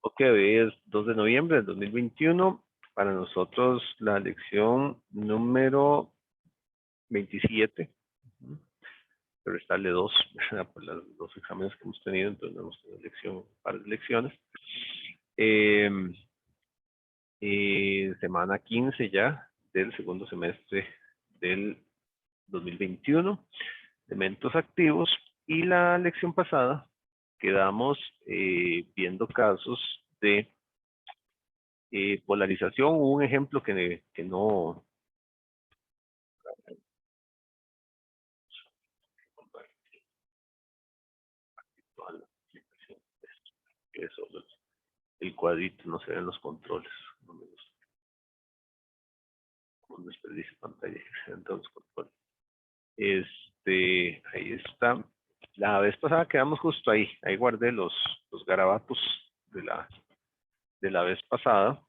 Ok, hoy es 2 de noviembre del 2021. Para nosotros la lección número 27. Ujú. Restarle 2, ¿verdad? Por los 2 exámenes que hemos tenido, entonces no hemos tenido lección, par de lecciones. Eh, Semana 15 ya del segundo semestre del 2021. Elementos activos. Y la lección pasada quedamos viendo casos de polarización. Un ejemplo que no... Eso, el cuadrito, no se ven los controles. No me gusta. Un desperdicio de pantalla que se ven todos los controles. Ahí está. La vez pasada quedamos justo ahí. Ahí guardé los garabatos de la vez pasada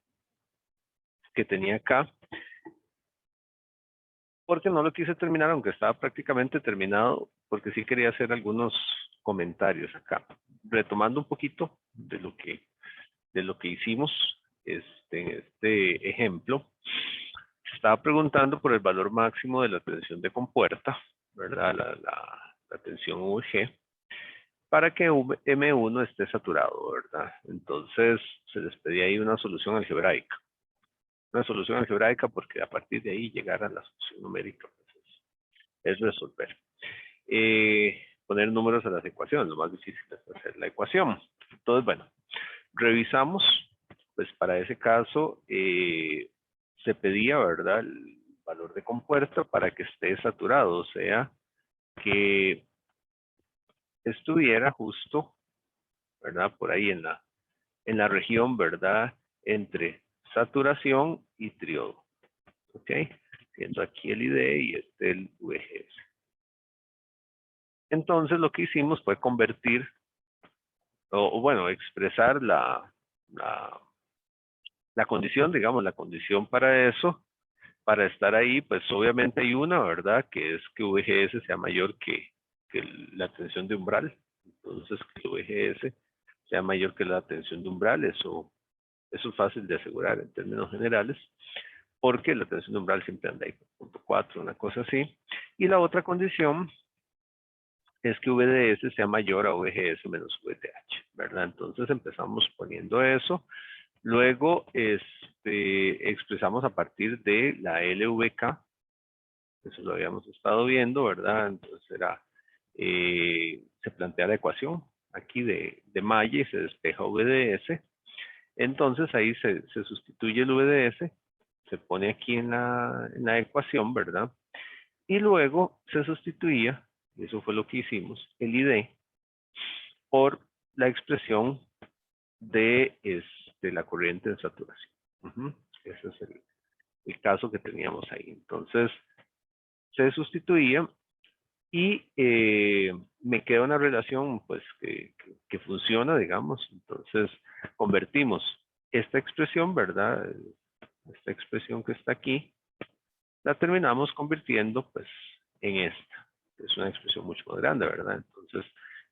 que tenía acá, porque no lo quise terminar, aunque estaba prácticamente terminado, porque sí quería hacer algunos comentarios acá, retomando un poquito de lo que hicimos en este ejemplo. Se estaba preguntando por el valor máximo de la tensión de compuerta, ¿verdad? La tensión VG, para que M1 esté saturado, ¿verdad? Entonces se les pedía ahí una solución algebraica. Una solución algebraica porque a partir de ahí llegar a la solución numérica pues es resolver. Poner números a las ecuaciones, lo más difícil es hacer la ecuación. Entonces, bueno, revisamos, pues para ese caso se pedía, ¿verdad?, el valor de compuerta para que esté saturado, o sea, que estuviera justo, ¿verdad?, por ahí en la región, ¿verdad?, entre saturación y triodo. ¿Ok? Siendo aquí el ID y el VGS. Entonces lo que hicimos fue convertir, o bueno, expresar la condición, digamos, la condición para eso, para estar ahí, pues obviamente hay una, ¿verdad? Que es que VGS sea mayor que la tensión de umbral. Entonces, que VGS sea mayor que la tensión de umbral, eso es fácil de asegurar en términos generales, porque la tensión de umbral siempre anda ahí, 0.4, una cosa así. Y la otra condición es que VDS sea mayor a VGS menos VTH, ¿verdad? Entonces empezamos poniendo eso. Luego expresamos a partir de la LVK, eso lo habíamos estado viendo, ¿verdad? Entonces se plantea la ecuación aquí de malla y se despeja VDS. Entonces ahí se sustituye el VDS, se pone aquí en la ecuación, ¿verdad? Y luego se sustituía, y eso fue lo que hicimos, el ID por la expresión de la corriente de saturación. Ese es el caso que teníamos ahí. Entonces, se sustituía y me queda una relación pues que funciona, digamos. Entonces, convertimos esta expresión, ¿verdad? Esta expresión que está aquí, la terminamos convirtiendo pues en esta. Es una expresión mucho más grande, ¿verdad? Entonces,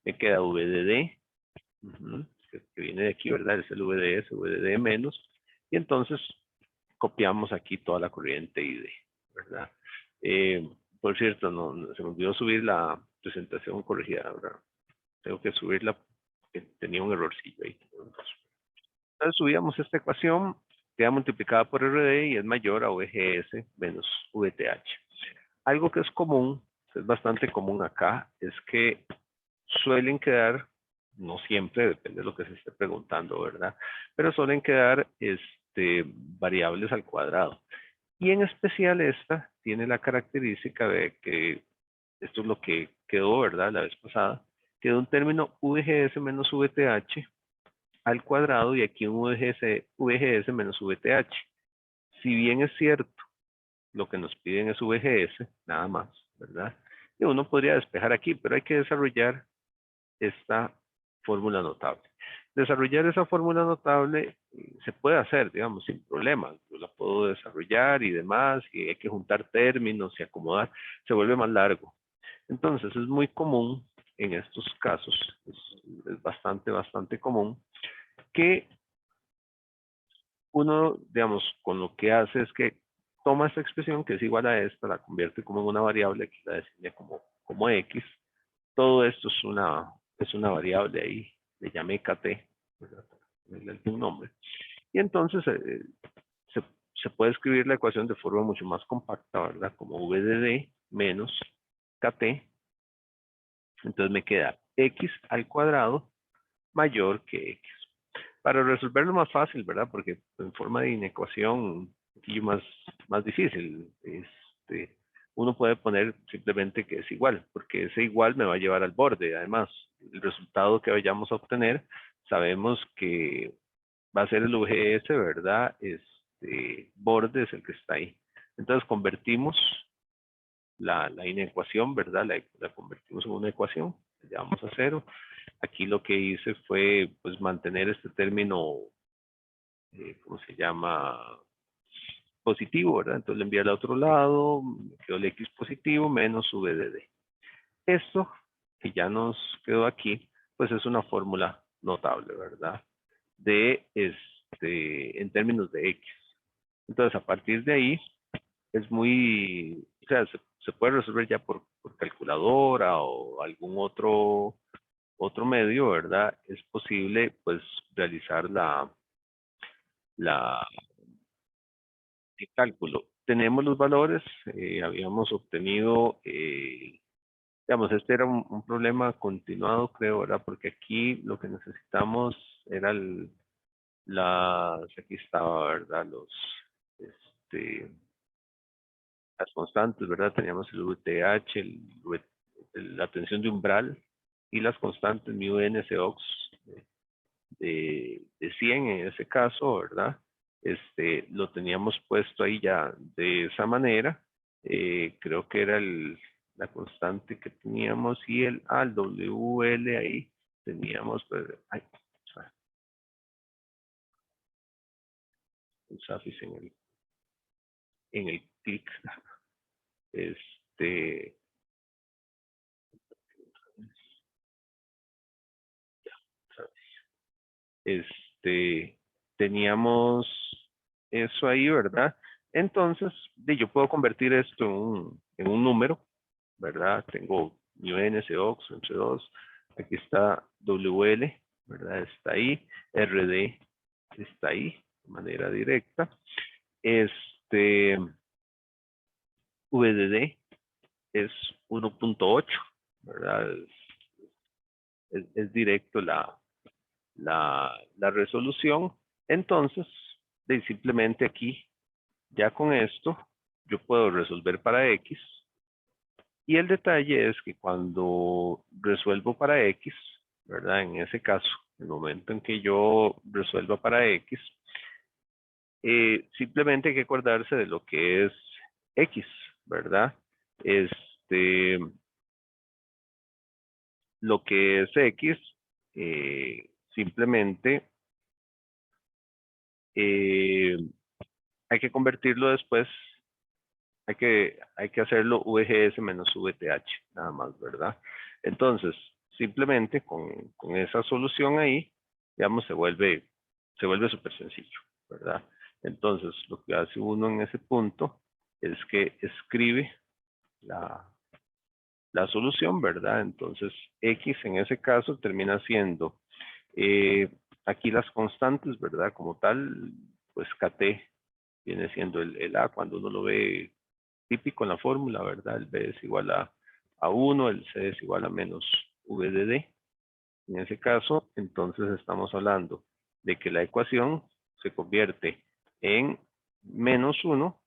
me queda VDD, que viene de aquí, ¿verdad? Es el VDS, VDD menos, y entonces copiamos aquí toda la corriente ID, ¿verdad? Por cierto, se me olvidó subir la presentación corregida, ¿verdad? Tengo que subirla porque tenía un errorcillo ahí. Entonces subíamos esta ecuación, queda multiplicada por RD y es mayor a VGS menos VTH. Algo que es común, que es bastante común acá, es que suelen quedar, no siempre, depende de lo que se esté preguntando, ¿verdad? Pero suelen quedar variables al cuadrado. Y en especial esta tiene la característica de que esto es lo que quedó, ¿verdad? La vez pasada, quedó un término VGS menos VTH al cuadrado y aquí un VGS menos VTH. Si bien es cierto, lo que nos piden es VGS, nada más, ¿verdad? Y uno podría despejar aquí, pero hay que desarrollar esta fórmula notable. Desarrollar esa fórmula notable se puede hacer, digamos, sin problema. Yo la puedo desarrollar y demás, y hay que juntar términos y acomodar, se vuelve más largo. Entonces, es muy común en estos casos, es bastante común, que uno, digamos, con lo que hace es que toma esta expresión que es igual a esta, la convierte como en una variable que la designa como X. Todo esto es una variable ahí, le llamé KT, ¿verdad? Le di un nombre. Y entonces se, se puede escribir la ecuación de forma mucho más compacta, ¿verdad? Como VDD menos KT. Entonces me queda X al cuadrado mayor que X. Para resolverlo más fácil, ¿verdad? Porque en forma de inecuación, un poquillo más difícil. Uno puede poner simplemente que es igual, porque ese igual me va a llevar al borde. Además, el resultado que vayamos a obtener, sabemos que va a ser el VGS, ¿verdad? Borde es el que está ahí. Entonces convertimos la inecuación, ¿verdad? La convertimos en una ecuación, la llevamos a cero. Aquí lo que hice fue pues mantener este término, ¿cómo se llama? Positivo, ¿verdad? Entonces le envié al otro lado, me quedó el X positivo menos VDD. Esto que ya nos quedó aquí, pues es una fórmula notable, ¿verdad? En términos de X. Entonces, a partir de ahí, es muy, o sea, se puede resolver ya por calculadora o algún otro medio, ¿verdad? Es posible, pues, realizar la, el cálculo. Tenemos los valores, habíamos obtenido, digamos, este era un problema continuado, creo, ¿verdad? Porque aquí lo que necesitamos era aquí estaba, ¿verdad? Este, las constantes, ¿verdad? Teníamos el VTH, la tensión de umbral y las constantes mu n c ox de 100 en ese caso, ¿verdad? Lo teníamos puesto ahí ya de esa manera. Creo que era la constante que teníamos y el WL ahí teníamos, pues, ay, el SAFIS en el clic. Este, este, teníamos eso ahí, ¿verdad? Entonces, yo puedo convertir esto en un número, ¿verdad? Tengo mu n, ox entre 2, aquí está WL, ¿verdad? Está ahí, RD está ahí, de manera directa. VDD es 1.8, ¿verdad? Es directo la resolución. Entonces, simplemente aquí, ya con esto, yo puedo resolver para X. Y el detalle es que cuando resuelvo para X, ¿verdad? En ese caso, el momento en que yo resuelva para X, simplemente hay que acordarse de lo que es X, ¿verdad? Este, lo que es X, simplemente hay que convertirlo después, hay que hacerlo VGS menos VTH, nada más, ¿verdad? Entonces, simplemente con esa solución ahí, digamos, se vuelve súper sencillo, ¿verdad? Entonces, lo que hace uno en ese punto es que escribe la solución, ¿verdad? Entonces, X en ese caso termina siendo, aquí las constantes, ¿verdad? Como tal, pues KT viene siendo el A cuando uno lo ve típico en la fórmula, ¿verdad? El B es igual a 1, el C es igual a menos VDD. En ese caso, entonces estamos hablando de que la ecuación se convierte en menos 1,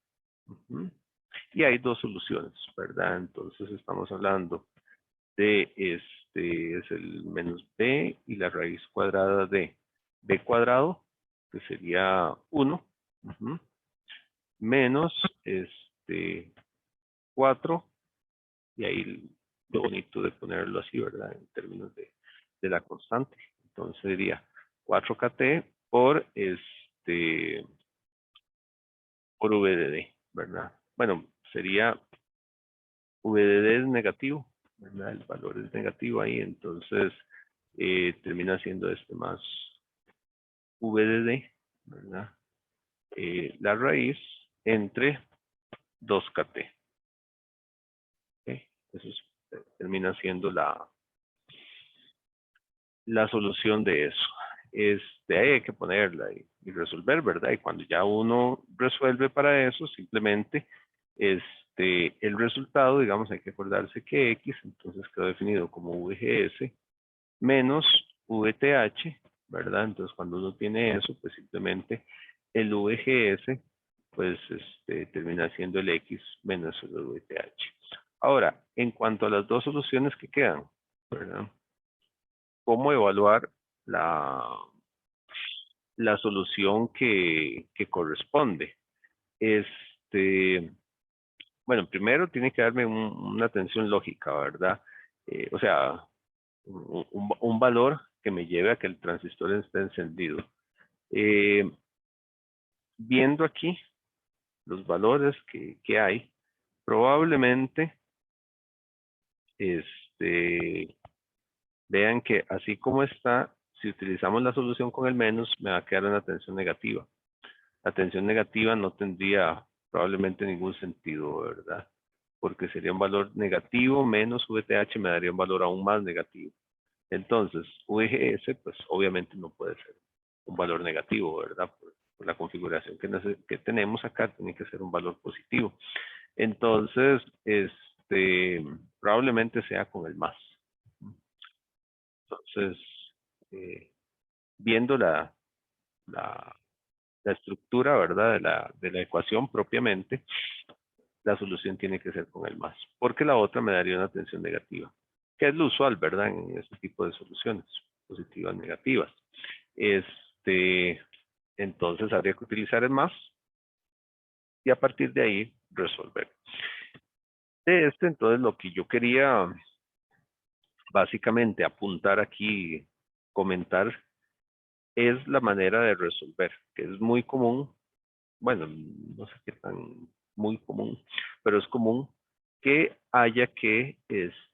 y hay dos soluciones, ¿verdad? Entonces estamos hablando de es el menos B y la raíz cuadrada de B cuadrado, que sería 1, menos 4, y ahí lo bonito de ponerlo así, ¿verdad? En términos de la constante. Entonces sería 4KT por VDD, ¿verdad? Bueno, sería VDD es negativo, ¿verdad? El valor es negativo ahí, entonces termina siendo más VDD, ¿verdad? la raíz entre 2kt. ¿Okay? Eso termina siendo la solución de eso. Ahí hay que ponerla y resolver, ¿verdad? Y cuando ya uno resuelve para eso, simplemente el resultado, digamos, hay que acordarse que X, entonces quedó definido como VGS menos VTH, ¿verdad? Entonces cuando uno tiene eso, pues simplemente el VGS, pues termina siendo el X menos el VTH. Ahora, en cuanto a las dos soluciones que quedan, ¿verdad? ¿Cómo evaluar la solución que corresponde? Bueno, primero tiene que darme una tensión lógica, ¿verdad? O sea, un valor que me lleve a que el transistor esté encendido. Viendo aquí los valores que hay, probablemente vean que así como está, si utilizamos la solución con el menos, me va a quedar una tensión negativa. La tensión negativa no tendría probablemente ningún sentido, ¿verdad? Porque sería un valor negativo menos VTH me daría un valor aún más negativo. Entonces, VGS, pues obviamente no puede ser un valor negativo, ¿verdad? Por la configuración que tenemos acá, tiene que ser un valor positivo. Entonces, probablemente sea con el más. Entonces, viendo la estructura, ¿verdad? De la ecuación propiamente, la solución tiene que ser con el más, porque la otra me daría una tensión negativa, que es lo usual, ¿verdad? En este tipo de soluciones, positivas, negativas. Entonces habría que utilizar el más y a partir de ahí resolver. Entonces lo que yo quería básicamente apuntar aquí, comentar, es la manera de resolver, que es muy común, bueno, no sé qué tan muy común, pero es común que haya que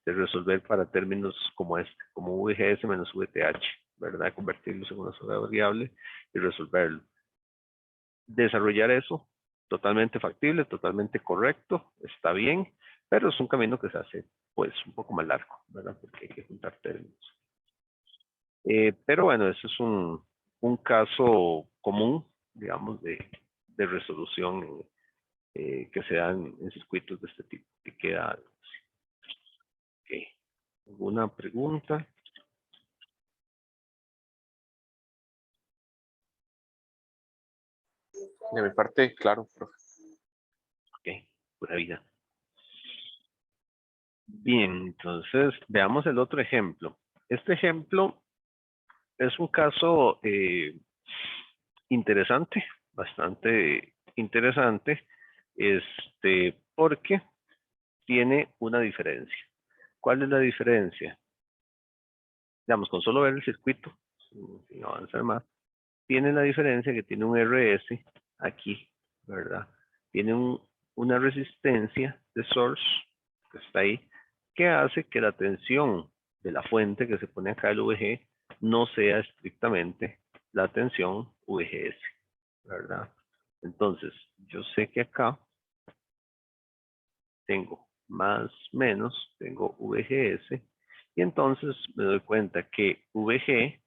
resolver para términos como como VGS menos VTH, ¿verdad? Convertirlos en una sola variable y resolverlo. Desarrollar eso, totalmente factible, totalmente correcto, está bien, pero es un camino que se hace pues un poco más largo, ¿verdad? Porque hay que juntar términos. Pero bueno, eso es un caso común, digamos, de resolución que se dan en circuitos de este tipo, que queda. Okay. ¿Alguna pregunta? De mi parte, claro, profe. Ok, pura vida. Bien, entonces veamos el otro ejemplo. Este ejemplo es un caso interesante, bastante interesante, porque tiene una diferencia. ¿Cuál es la diferencia? Digamos, con solo ver el circuito, sin avanzar más, tiene la diferencia que tiene un RS aquí, ¿verdad? Tiene una resistencia de source, que está ahí, que hace que la tensión de la fuente que se pone acá, el VG, no sea estrictamente la tensión VGS, ¿verdad? Entonces, yo sé que acá tengo más menos, tengo VGS, y entonces me doy cuenta que VG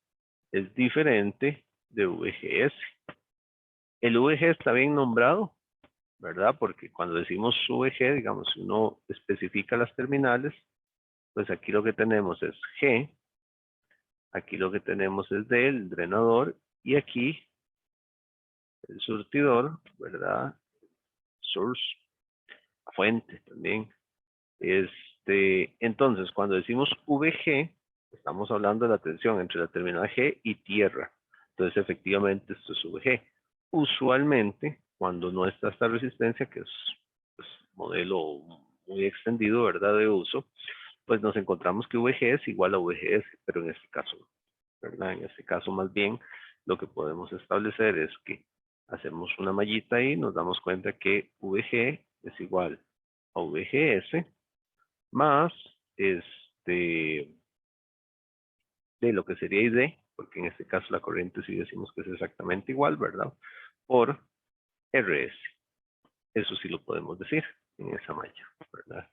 es diferente de VGS. El VG está bien nombrado, ¿verdad? Porque cuando decimos VG, digamos, si uno especifica las terminales, pues aquí lo que tenemos es G, aquí lo que tenemos es D, el drenador, y aquí el surtidor, ¿verdad? Source, fuente también. Entonces, cuando decimos VG, estamos hablando de la tensión entre la terminal G y tierra. Entonces, efectivamente, esto es VG. Usualmente, cuando no está esta resistencia, que es pues, modelo muy extendido, ¿verdad?, de uso, pues nos encontramos que VG es igual a VGS, pero en este caso, ¿verdad? En este caso, más bien, lo que podemos establecer es que hacemos una mallita ahí, nos damos cuenta que VG es igual a VGS, más de lo que sería ID, porque en este caso la corriente sí decimos que es exactamente igual, ¿verdad? Por RS. Eso sí lo podemos decir en esa malla, ¿verdad?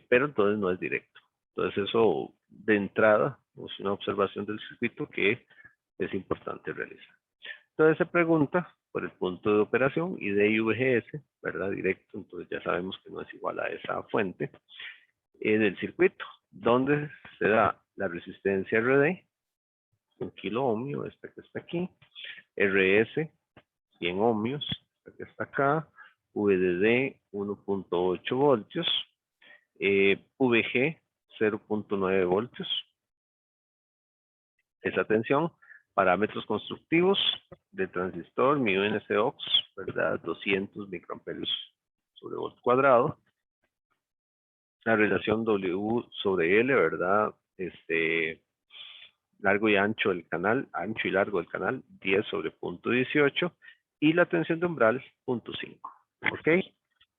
Pero entonces no es directo. Entonces eso de entrada es una observación del circuito que es importante realizar. Entonces se pregunta por el punto de operación ID y VGS, ¿verdad? Directo, entonces ya sabemos que no es igual a esa fuente del circuito, donde se da la resistencia RD, 1 kilo ohmio, esta que está aquí, RS, 100 ohmios, esta que está acá, VDD, 1.8 voltios, VG, 0.9 voltios. Esa tensión, parámetros constructivos del transistor, mi UNC-OX, ¿verdad? 200 microamperios sobre volt cuadrado. La relación W sobre L, ¿verdad? Largo y ancho del canal, ancho y largo del canal, 10 sobre punto 18. Y la tensión de umbral, 0.5. ¿Ok?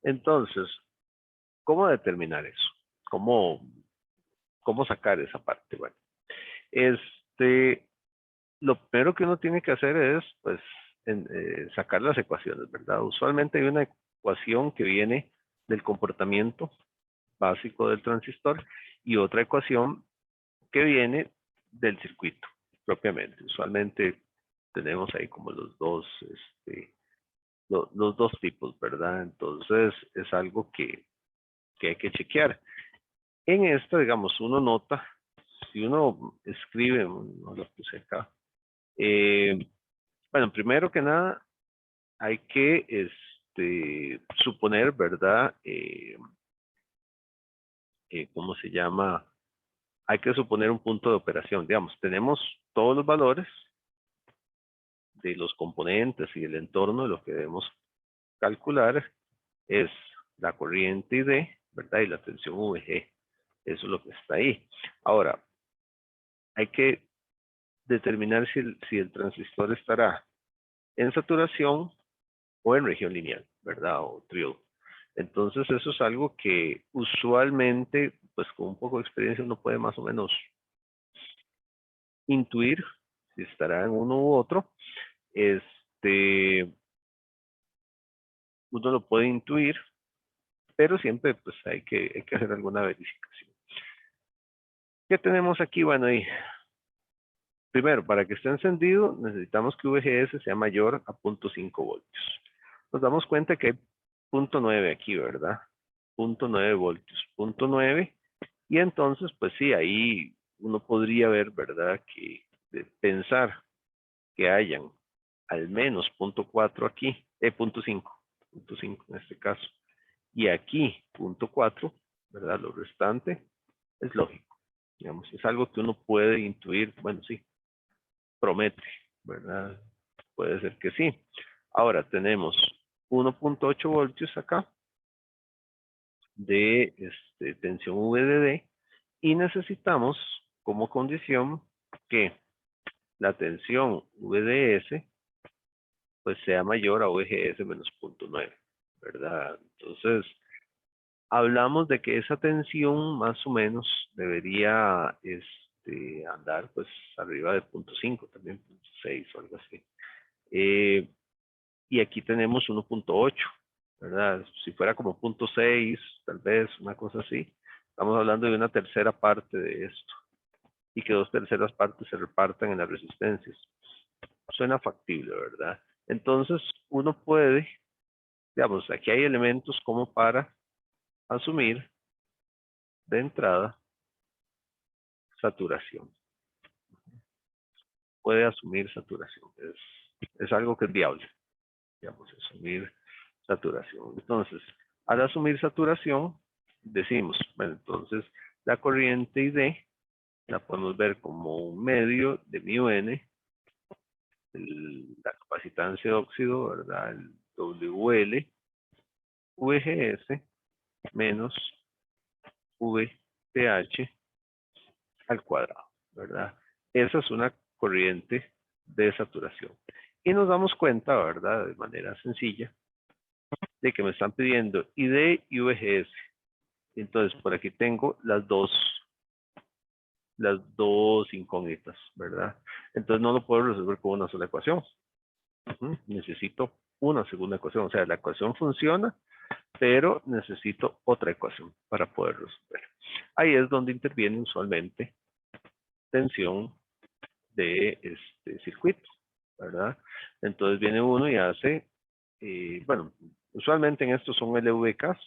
Entonces, ¿cómo determinar eso? ¿Cómo sacar esa parte? Bueno, lo primero que uno tiene que hacer es, pues, sacar las ecuaciones, ¿verdad? Usualmente hay una ecuación que viene del comportamiento básico del transistor y otra ecuación que viene del circuito propiamente. Usualmente tenemos ahí como los dos tipos, ¿verdad? Entonces es algo que hay que chequear. En esta, digamos, uno nota, si uno escribe, no lo puse acá, bueno, primero que nada, hay que suponer, ¿verdad? ¿Cómo se llama? Hay que suponer un punto de operación. Digamos, tenemos todos los valores de los componentes y el entorno de lo que debemos calcular. Es la corriente ID, ¿verdad? Y la tensión VG. Eso es lo que está ahí. Ahora, hay que determinar si el transistor estará en saturación o en región lineal, ¿verdad? O triode. Entonces eso es algo que usualmente, pues con un poco de experiencia uno puede más o menos intuir si estará en uno u otro. Uno lo puede intuir, pero siempre pues hay que hacer alguna verificación. ¿Qué tenemos aquí? Bueno, ahí. Primero, para que esté encendido, necesitamos que VGS sea mayor a 0.5 voltios. Nos damos cuenta que hay 0.9 aquí, ¿verdad? 0.9 voltios, 0.9. Y entonces, pues sí, ahí uno podría ver, ¿verdad? Que pensar que hayan al menos 0.4 aquí, 0.5 en este caso. Y aquí 0.4, ¿verdad? Lo restante es lógico. Digamos, es algo que uno puede intuir, bueno, sí, promete, ¿verdad? Puede ser que sí. Ahora tenemos 1.8 voltios acá de tensión VDD y necesitamos como condición que la tensión VDS pues sea mayor a VGS menos 0.9, ¿verdad? Entonces, hablamos de que esa tensión más o menos debería andar pues arriba de 0.5, también 0.6 o algo así. Y aquí tenemos 1.8, ¿verdad? Si fuera como 0.6, tal vez, una cosa así, estamos hablando de una tercera parte de esto. Y que 2/3 partes se repartan en las resistencias. Suena factible, ¿verdad? Entonces, uno puede, digamos, aquí hay elementos como para asumir de entrada saturación. Puede asumir saturación. Es algo que es viable, digamos, asumir saturación. Entonces, al asumir saturación, decimos, bueno, entonces la corriente ID la podemos ver como un medio de μN, la capacitancia de óxido, ¿verdad? El WL, VGS menos VTH al cuadrado, ¿verdad? Esa es una corriente de saturación. Y nos damos cuenta, ¿verdad? De manera sencilla, de que me están pidiendo ID y VGS. Entonces, por aquí tengo las dos incógnitas, ¿verdad? Entonces no lo puedo resolver con una sola ecuación. Necesito una segunda ecuación. O sea, la ecuación funciona, pero necesito otra ecuación para poder resolver. Ahí es donde interviene usualmente tensión de este circuito, ¿verdad? Entonces viene uno y hace, bueno, usualmente en estos son LVKs,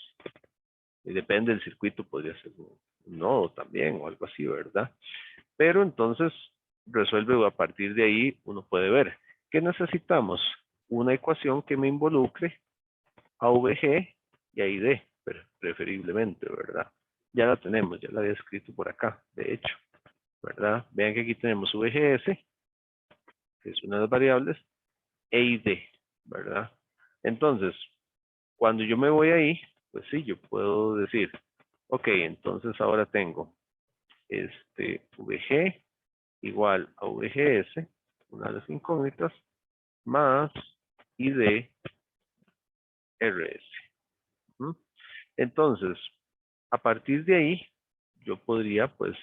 y depende del circuito, podría ser un nodo también o algo así, ¿verdad? Pero entonces resuelve a partir de ahí, uno puede ver que necesitamos una ecuación que me involucre a VG y a ID, preferiblemente, ¿verdad? Ya la tenemos, ya la había escrito por acá, de hecho, ¿verdad? Vean que aquí tenemos VGS, que es una de las variables, e ID, ¿verdad? Entonces, cuando yo me voy ahí, pues sí, yo puedo decir, ok, entonces ahora tengo VG igual a VGS, una de las incógnitas, más ID RS. ¿Mm? Entonces, a partir de ahí, yo podría, pues,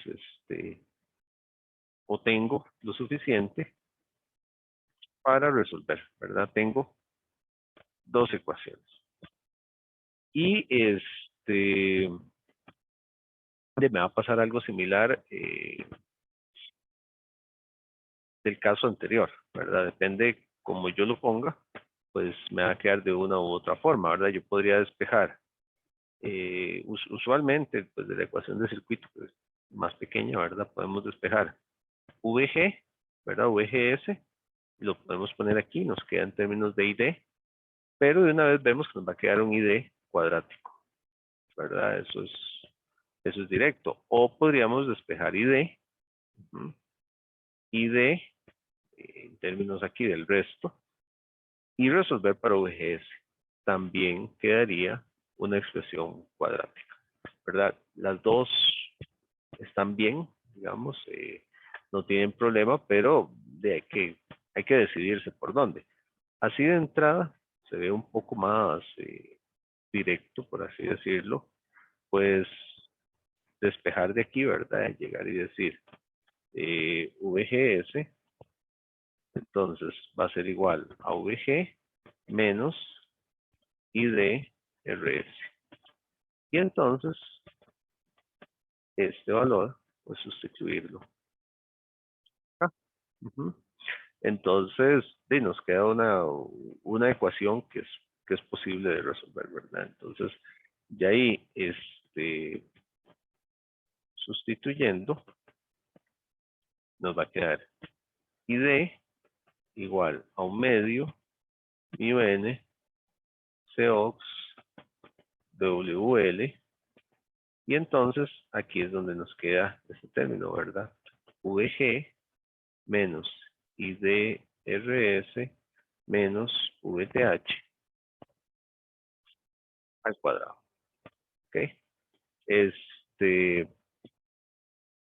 o tengo lo suficiente para resolver, ¿verdad? Tengo dos ecuaciones. Y me va a pasar algo similar del caso anterior, ¿verdad? Depende cómo yo lo ponga, pues me va a quedar de una u otra forma, ¿verdad? Yo podría despejar, usualmente, pues de la ecuación de circuito, pues, más pequeña, ¿verdad? Podemos despejar VG, ¿verdad? VGS, y lo podemos poner aquí, nos queda en términos de ID, pero de una vez vemos que nos va a quedar un ID cuadrático, ¿verdad? Eso es directo. O podríamos despejar ID, ID en términos aquí del resto, y resolver para VGS. También quedaría una expresión cuadrática, ¿verdad? Las dos están bien, digamos, no tienen problema, pero hay que decidirse por dónde. Así de entrada se ve un poco más directo, por así decirlo, pues despejar de aquí, ¿verdad? Llegar y decir VGS, entonces va a ser igual a VG menos IDRS. Y entonces, este valor, pues sustituirlo. Uh-huh. Entonces, nos queda una ecuación que es posible de resolver, ¿verdad? Entonces, de ahí, sustituyendo, nos va a quedar ID igual a un medio n COX WL. Y entonces, aquí es donde nos queda este término, ¿verdad? VG menos IDRS menos VTH al cuadrado. ¿Ok?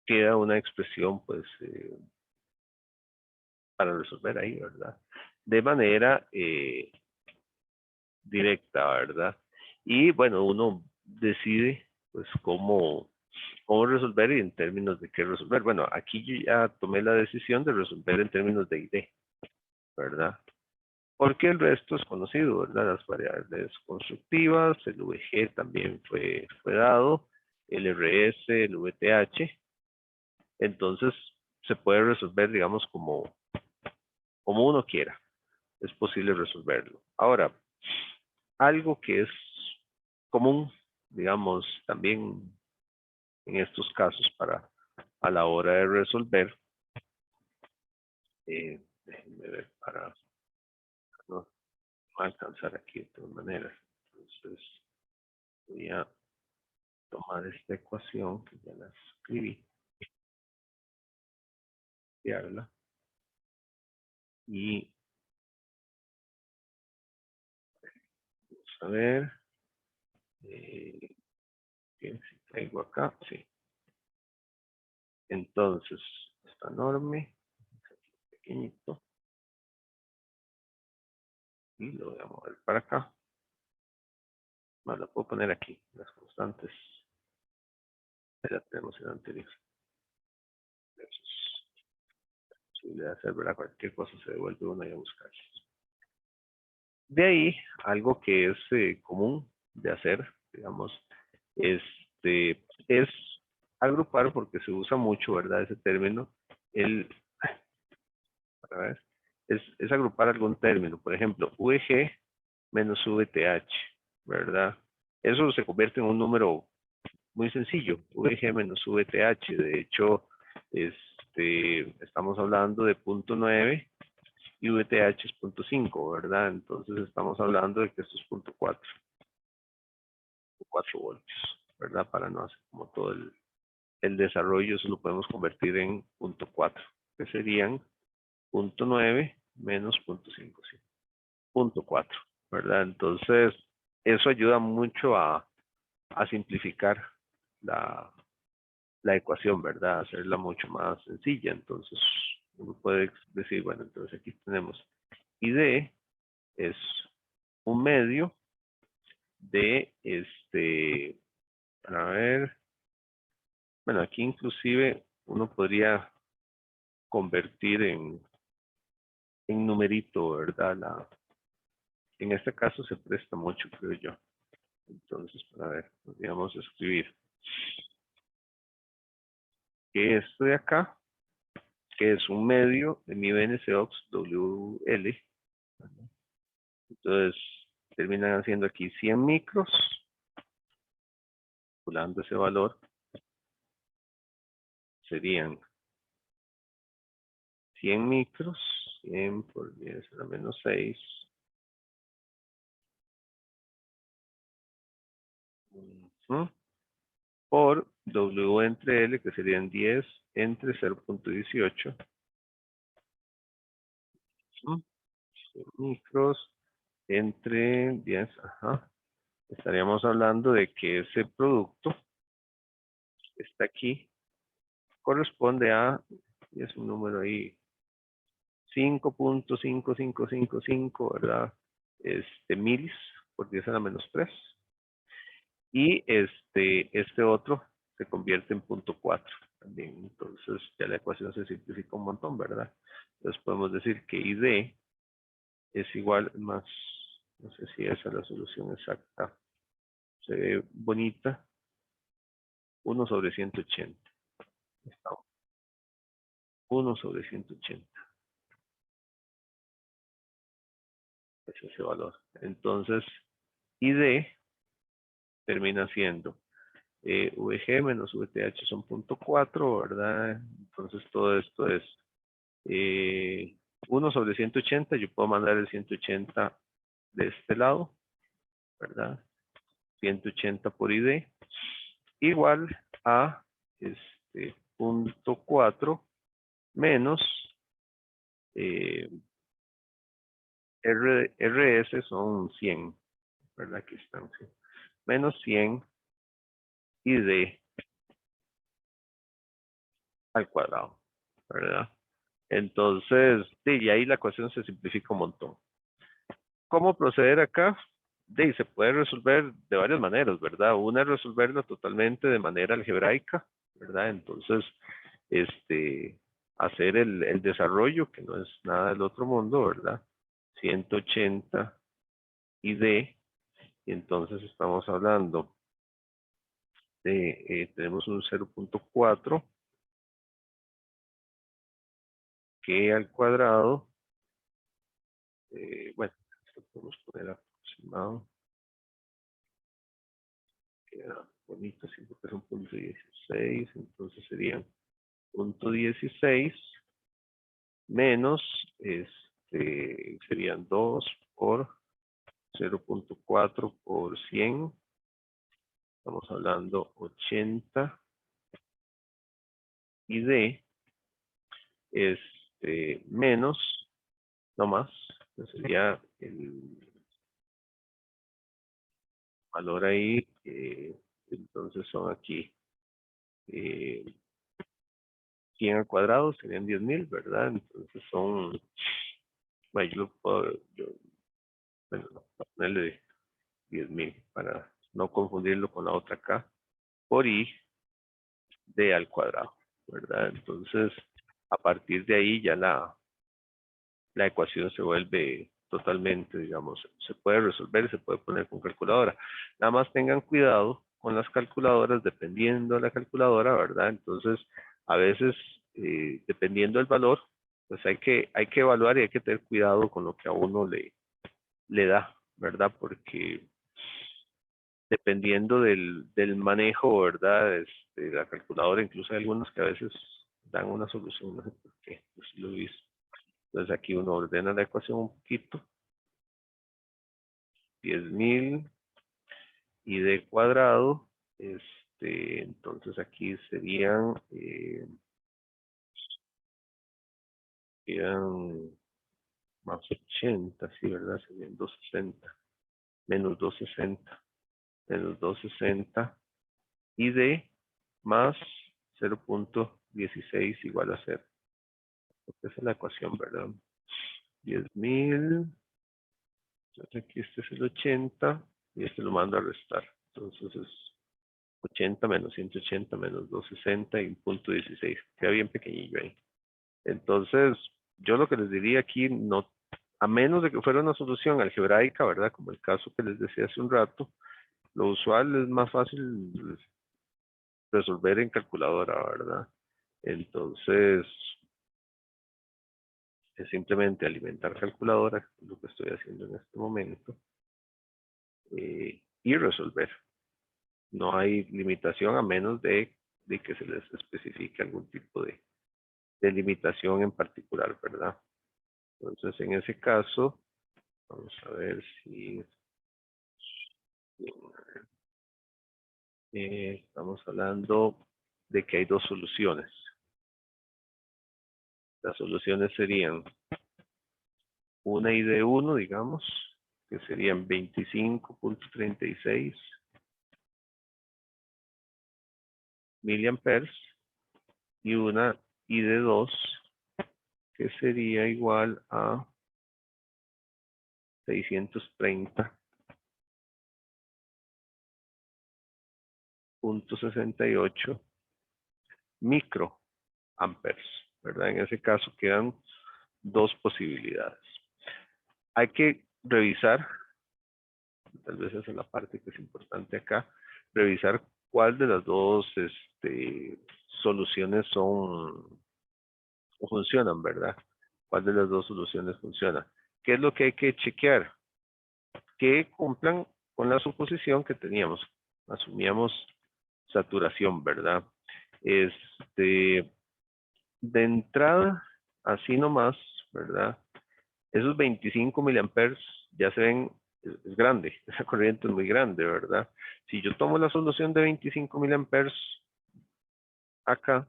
Queda una expresión, pues, para resolver ahí, ¿verdad? De manera directa, ¿verdad? Y bueno, uno decide, pues, cómo resolver y en términos de qué resolver. Bueno, aquí yo ya tomé la decisión de resolver en términos de ID, ¿verdad? Porque el resto es conocido, ¿verdad? Las variables constructivas, el VG también fue dado, el RS, el VTH. Entonces, se puede resolver, digamos, como uno quiera. Es posible resolverlo. Ahora, algo que es común, digamos, también en estos casos a la hora de resolver, déjenme ver para no alcanzar aquí de todas maneras. Entonces, voy a tomar esta ecuación que ya la escribí, copiarla y vamos a ver si traigo acá, sí. Entonces, esta enorme, pequeñito, y lo voy a mover para acá. Más la puedo poner aquí, las constantes. Ya tenemos el anterior. Eso es posible de hacer, ¿verdad? Cualquier cosa se devuelve uno y a buscar. De ahí, algo que es común de hacer, digamos, es agrupar, porque se usa mucho, ¿verdad? Ese término, el, a ver, es agrupar algún término, por ejemplo, VG menos VTH, ¿verdad? Eso se convierte en un número muy sencillo, VG menos VTH. De hecho, estamos hablando de 0.9 y VTH es 0.5, ¿verdad? Entonces estamos hablando de que esto es 0.4, 4 voltios, ¿verdad? Para no hacer como todo el desarrollo, eso lo podemos convertir en 0.4, que serían 0.9 menos 0.5, sí, 0.4, ¿verdad? Entonces, eso ayuda mucho a simplificar la ecuación, ¿verdad? Hacerla mucho más sencilla. Entonces, uno puede decir, bueno, entonces aquí tenemos ID es un medio de a ver, bueno, aquí inclusive uno podría convertir en numerito, ¿verdad? En este caso se presta mucho, creo yo. Entonces, para ver, podríamos escribir que esto de acá, que es un medio de mi NCOX WL, entonces terminan haciendo aquí 100 micros, calculando ese valor, serían 100 micros, 100 por 10 a la menos 6, por W entre L, que serían 10 entre 0.18, micros entre 10, ajá. Estaríamos hablando de que ese producto está aquí, corresponde a, y es un número ahí, 5.5555, ¿verdad? Milis por 10 a la menos 3. Y este otro se convierte en 0.4 también. Entonces ya la ecuación se simplifica un montón, ¿verdad? Entonces podemos decir que ID es igual más, no sé si esa es la solución exacta, se ve bonita, 1 sobre 180. Está 1 sobre 180. Es ese valor. Entonces, ID termina siendo VG menos VTH son 0.4, ¿verdad? Entonces todo esto es 1 sobre 180. Yo puedo mandar el 180 de este lado, ¿verdad? 180 por ID, igual a 0.4 menos RS son 100, ¿verdad? Aquí están, ¿sí? Menos 100 ID al cuadrado, ¿verdad? Entonces, sí, y ahí la ecuación se simplifica un montón. ¿Cómo proceder acá? Se puede resolver de varias maneras, ¿verdad? Una es resolverlo totalmente de manera algebraica, ¿verdad? Entonces, hacer el desarrollo, que no es nada del otro mundo, ¿verdad? 180 y D, y entonces estamos hablando de, tenemos un 0.4 que al cuadrado, bueno, esto podemos poner aproximado, queda bonito, sí, porque es un punto 16, entonces serían punto 16 menos, serían 2 por 0.4 por 100, estamos hablando 80, y D, menos, no más, que sería el valor ahí, entonces son aquí 100 al cuadrado, serían 10.000, ¿verdad? Entonces son, bueno, yo lo puedo, bueno, ponerle 10.000 para no confundirlo con la otra acá, por I D al cuadrado, ¿verdad? Entonces, a partir de ahí ya la ecuación se vuelve totalmente, digamos. Se puede resolver y se puede poner con calculadora. Nada más tengan cuidado con las calculadoras, dependiendo de la calculadora, ¿verdad? Entonces, a veces, dependiendo del valor, pues hay que evaluar y hay que tener cuidado con lo que a uno le da, ¿verdad? Porque dependiendo del manejo, ¿verdad? La calculadora, incluso hay algunas que a veces dan una solución, no sé por qué, pues lo he visto. Entonces aquí uno ordena la ecuación un poquito. 10.000 y d cuadrado, entonces aquí serían, serían más 80, sí, ¿verdad? Serían 260, menos 260, menos 260 y d más 0.16 igual a 0. Esa es la ecuación, ¿verdad? 10.000, aquí este es el 80 y este lo mando a restar. Entonces es 80 menos 180 menos 260 y un punto 16. Queda bien pequeñillo ahí. Entonces, yo lo que les diría aquí, no, a menos de que fuera una solución algebraica, ¿verdad? Como el caso que les decía hace un rato, lo usual es más fácil resolver en calculadora, ¿verdad? Entonces, es simplemente alimentar calculadora, que es lo que estoy haciendo en este momento, y resolver. No hay limitación a menos de que se les especifique algún tipo de limitación en particular, ¿verdad? Entonces, en ese caso, vamos a ver si estamos hablando de que hay dos soluciones. Las soluciones serían una y de 1, digamos, que serían 25.36 miliamperes, y una y de 2, que sería igual a 630.68 microamperes, ¿verdad? En ese caso quedan dos posibilidades. Hay que revisar, tal vez esa es la parte que es importante acá, revisar cuál de las dos soluciones funcionan, ¿verdad? ¿Cuál de las dos soluciones funciona? ¿Qué es lo que hay que chequear? Que cumplan con la suposición que teníamos. Asumíamos saturación, ¿verdad? De entrada, así nomás, ¿verdad? Esos 25 miliamperes ya se ven, es grande, esa corriente es muy grande, ¿verdad? Si yo tomo la solución de 25 miliamperes acá,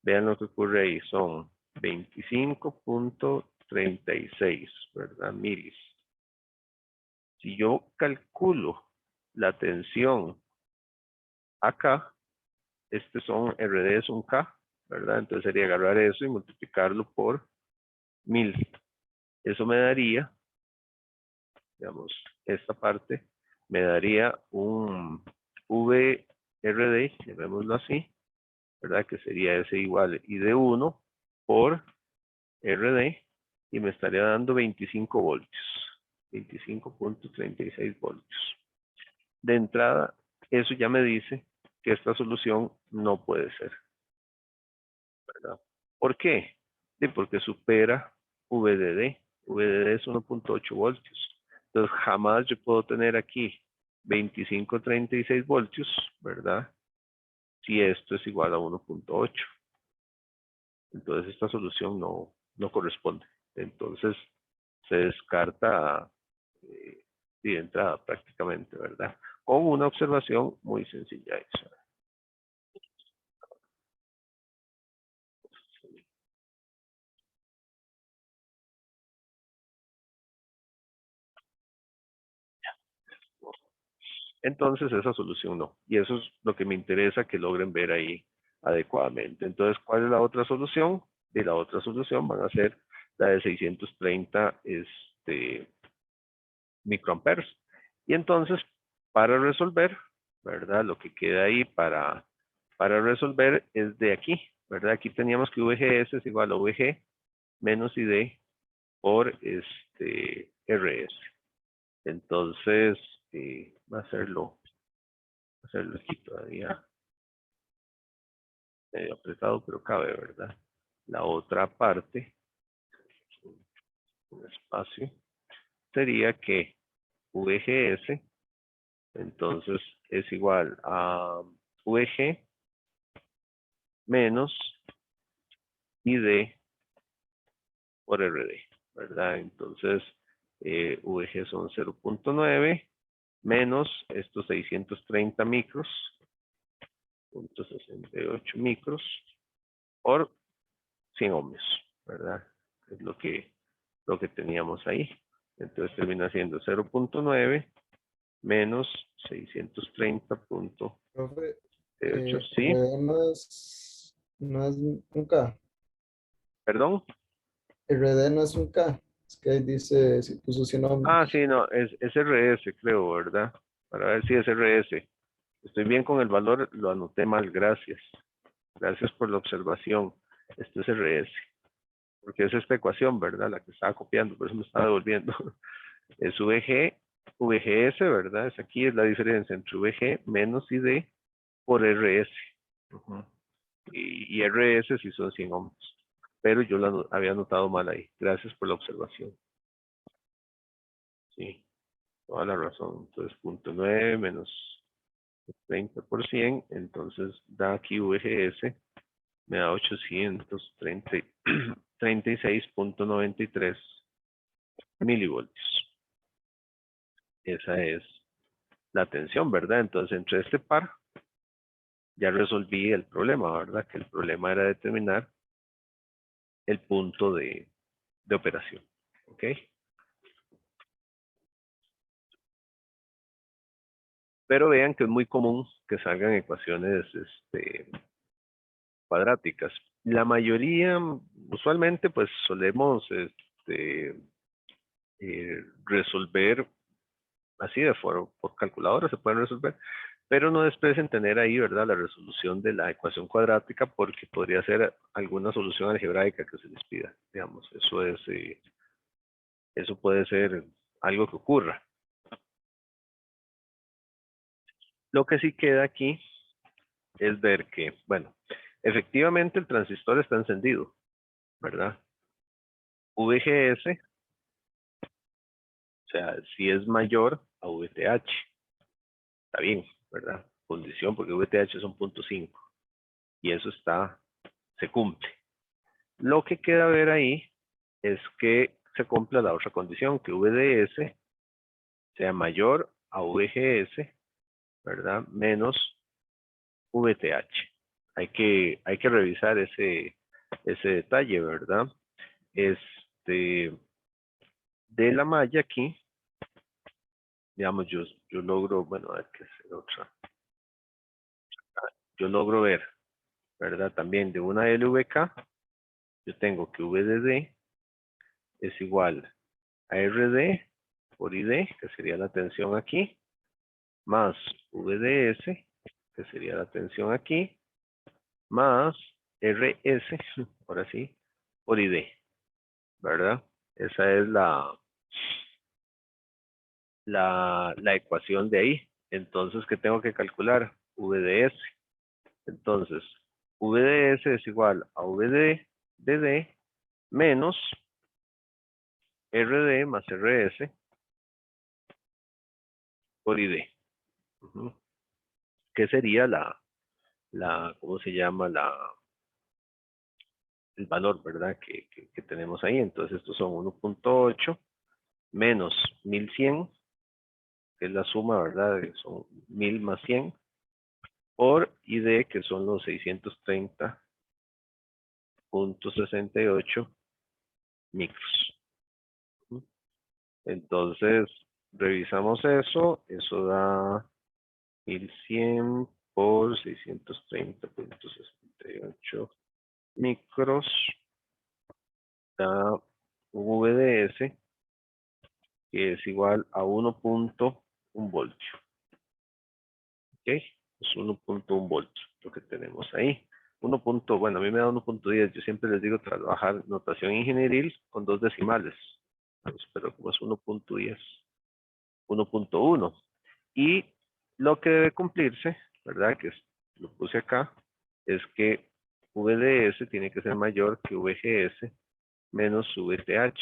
vean lo que ocurre ahí, son 25.36, ¿verdad? Milis. Si yo calculo la tensión acá, son RD es un K, ¿verdad? Entonces sería agarrar eso y multiplicarlo por 1000. Eso me daría, digamos, esta parte, me daría un VRD, llamémoslo así, ¿verdad? Que sería S igual I de 1 por RD, y me estaría dando 25 voltios, 25.36 voltios. De entrada, eso ya me dice que esta solución no puede ser, ¿verdad? ¿Por qué? Porque supera VDD. VDD es 1.8 voltios. Entonces, jamás yo puedo tener aquí 25.36 voltios, ¿verdad? Si esto es igual a 1.8. Entonces, esta solución no corresponde. Entonces, se descarta de entrada prácticamente, ¿verdad? Con una observación muy sencilla. Entonces esa solución no. Y eso es lo que me interesa que logren ver ahí adecuadamente. Entonces, ¿cuál es la otra solución? Y la otra solución van a ser la de 630 microamperes. Y entonces, para resolver, ¿verdad? Lo que queda ahí para resolver es de aquí, ¿verdad? Aquí teníamos que VGS es igual a VG menos ID por RS. Entonces, va a hacerlo aquí todavía medio apretado, pero cabe, ¿verdad? La otra parte, un espacio, sería que VGS, entonces es igual a VG menos ID por RD, ¿verdad? Entonces, VG son 0.9 menos estos 630 micros, 0.68 micros, por 100 ohmios, ¿verdad? Es lo que teníamos ahí. Entonces termina siendo 0.9 menos 630.8, Profe, ¿sí? no es un K. ¿Perdón? RD no es un K. Es que ahí dice, si puso 100 Ah, ohmios. sí, no, es RS, creo, ¿verdad? Para ver si es RS. Estoy bien con el valor, lo anoté mal, gracias. Gracias por la observación. Esto es RS, porque es esta ecuación, ¿verdad? La que estaba copiando, por eso me estaba devolviendo. Es VGS, ¿verdad? Aquí es la diferencia entre VG menos ID por RS. Ujú. Y RS sí son 100 ohms. Pero yo lo había anotado mal ahí. Gracias por la observación. Sí, toda la razón. Entonces, 0.9 menos 30%. Entonces, da aquí VGS. Me da 836.93 milivoltios. Esa es la tensión, ¿verdad? Entonces, entre este par, ya resolví el problema, ¿verdad? Que el problema era determinar el punto de operación. ¿Ok? Pero vean que es muy común que salgan ecuaciones cuadráticas. La mayoría, usualmente, pues solemos resolver así por calculadora, se pueden resolver, pero no desprecien tener ahí, ¿verdad?, la resolución de la ecuación cuadrática, porque podría ser alguna solución algebraica que se les pida. Digamos, eso puede ser algo que ocurra. Lo que sí queda aquí es ver que, bueno, efectivamente el transistor está encendido, ¿verdad? VGS, o sea, si es mayor a VTH, está bien, ¿verdad? Condición, porque VTH son 0.5 y eso se cumple. Lo que queda ver ahí es que se cumpla la otra condición, que VDS sea mayor a VGS, ¿verdad? Menos VTH. Hay que revisar ese detalle, ¿verdad? De la malla aquí, digamos, yo logro, bueno, hay que hacer otra. Yo logro ver, ¿verdad? También de una LVK, yo tengo que VDD es igual a RD por ID, que sería la tensión aquí, más VDS, que sería la tensión aquí, más RS, ahora sí, por ID, ¿verdad? Esa es la ecuación de ahí. Entonces, ¿qué tengo que calcular? VDS. Entonces, VDS es igual a VDD menos RD más RS por ID. ¿Qué sería ¿cómo se llama? El valor, ¿verdad? Que tenemos ahí. Entonces, estos son 1.8 menos 1100, que es la suma, ¿verdad? Son 1000 más 100, por ID, que son los 630.68 micros. Entonces, revisamos eso da 1100 por 630.68 micros, da VDS, que es igual a 1.1 voltio. ¿Ok? Es 1.1 voltio lo que tenemos ahí. bueno, a mí me da 1.10. Yo siempre les digo trabajar notación ingenieril con 2 decimales. Pues, pero como es 1.10, 1.1. Y lo que debe cumplirse, ¿verdad? Que lo puse acá, es que VDS tiene que ser mayor que VGS menos VTH.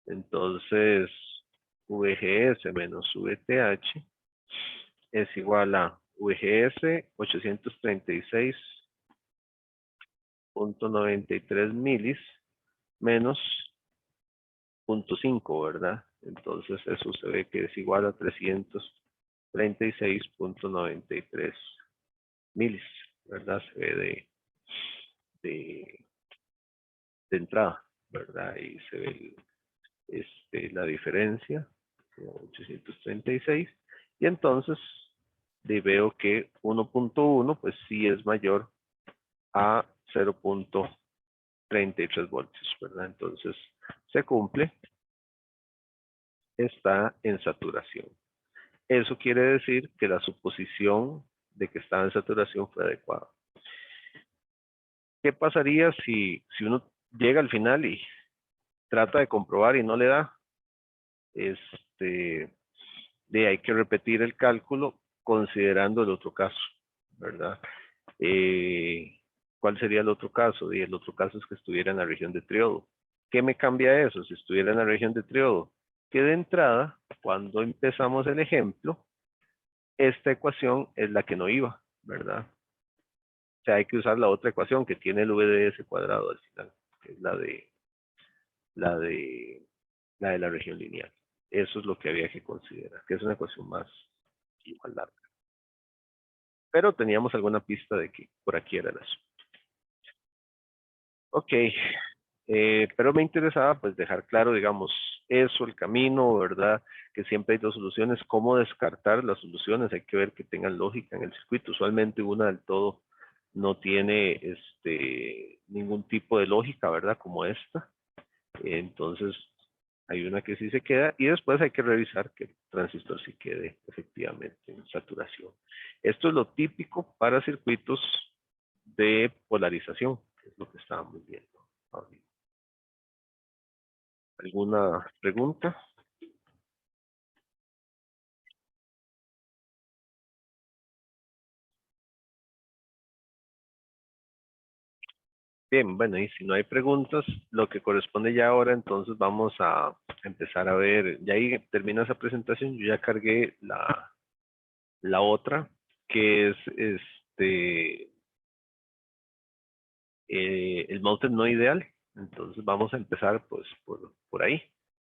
Entonces, VGS menos VTH es igual a VGS 836.93 milis menos 0.5, ¿verdad? Entonces eso se ve que es igual a 336.93 milis, ¿verdad? Se ve de, de entrada, ¿verdad? Y se ve la diferencia, 836, y entonces veo que 1.1 pues sí es mayor a 0.33 voltios, ¿verdad? Entonces se cumple, está en saturación. Eso quiere decir que la suposición de que estaba en saturación fue adecuada. ¿Qué pasaría si uno llega al final y trata de comprobar y no le da? Hay que repetir el cálculo considerando el otro caso, ¿verdad? ¿Cuál sería el otro caso? Y el otro caso es que estuviera en la región de triodo. ¿Qué me cambia eso si estuviera en la región de triodo? Que de entrada, cuando empezamos el ejemplo, esta ecuación es la que no iba, ¿verdad? O sea, hay que usar la otra ecuación que tiene el VDS cuadrado al final, que es la de la región lineal. Eso es lo que había que considerar, que es una ecuación más igual larga. Pero teníamos alguna pista de que por aquí era el asunto. Ok, pero me interesaba pues dejar claro, digamos, eso, el camino, ¿verdad? Que siempre hay dos soluciones. ¿Cómo descartar las soluciones? Hay que ver que tengan lógica en el circuito. Usualmente una del todo no tiene ningún tipo de lógica, ¿verdad? Como esta. Entonces, hay una que sí se queda y después hay que revisar que el transistor sí quede efectivamente en saturación. Esto es lo típico para circuitos de polarización, que es lo que estábamos viendo ahorita. ¿Alguna pregunta? Bien, bueno, y si no hay preguntas, lo que corresponde ya ahora, entonces vamos a empezar a ver, ya ahí termina esa presentación, yo ya cargué la otra, que es el Mounted no ideal. Entonces vamos a empezar pues por ahí.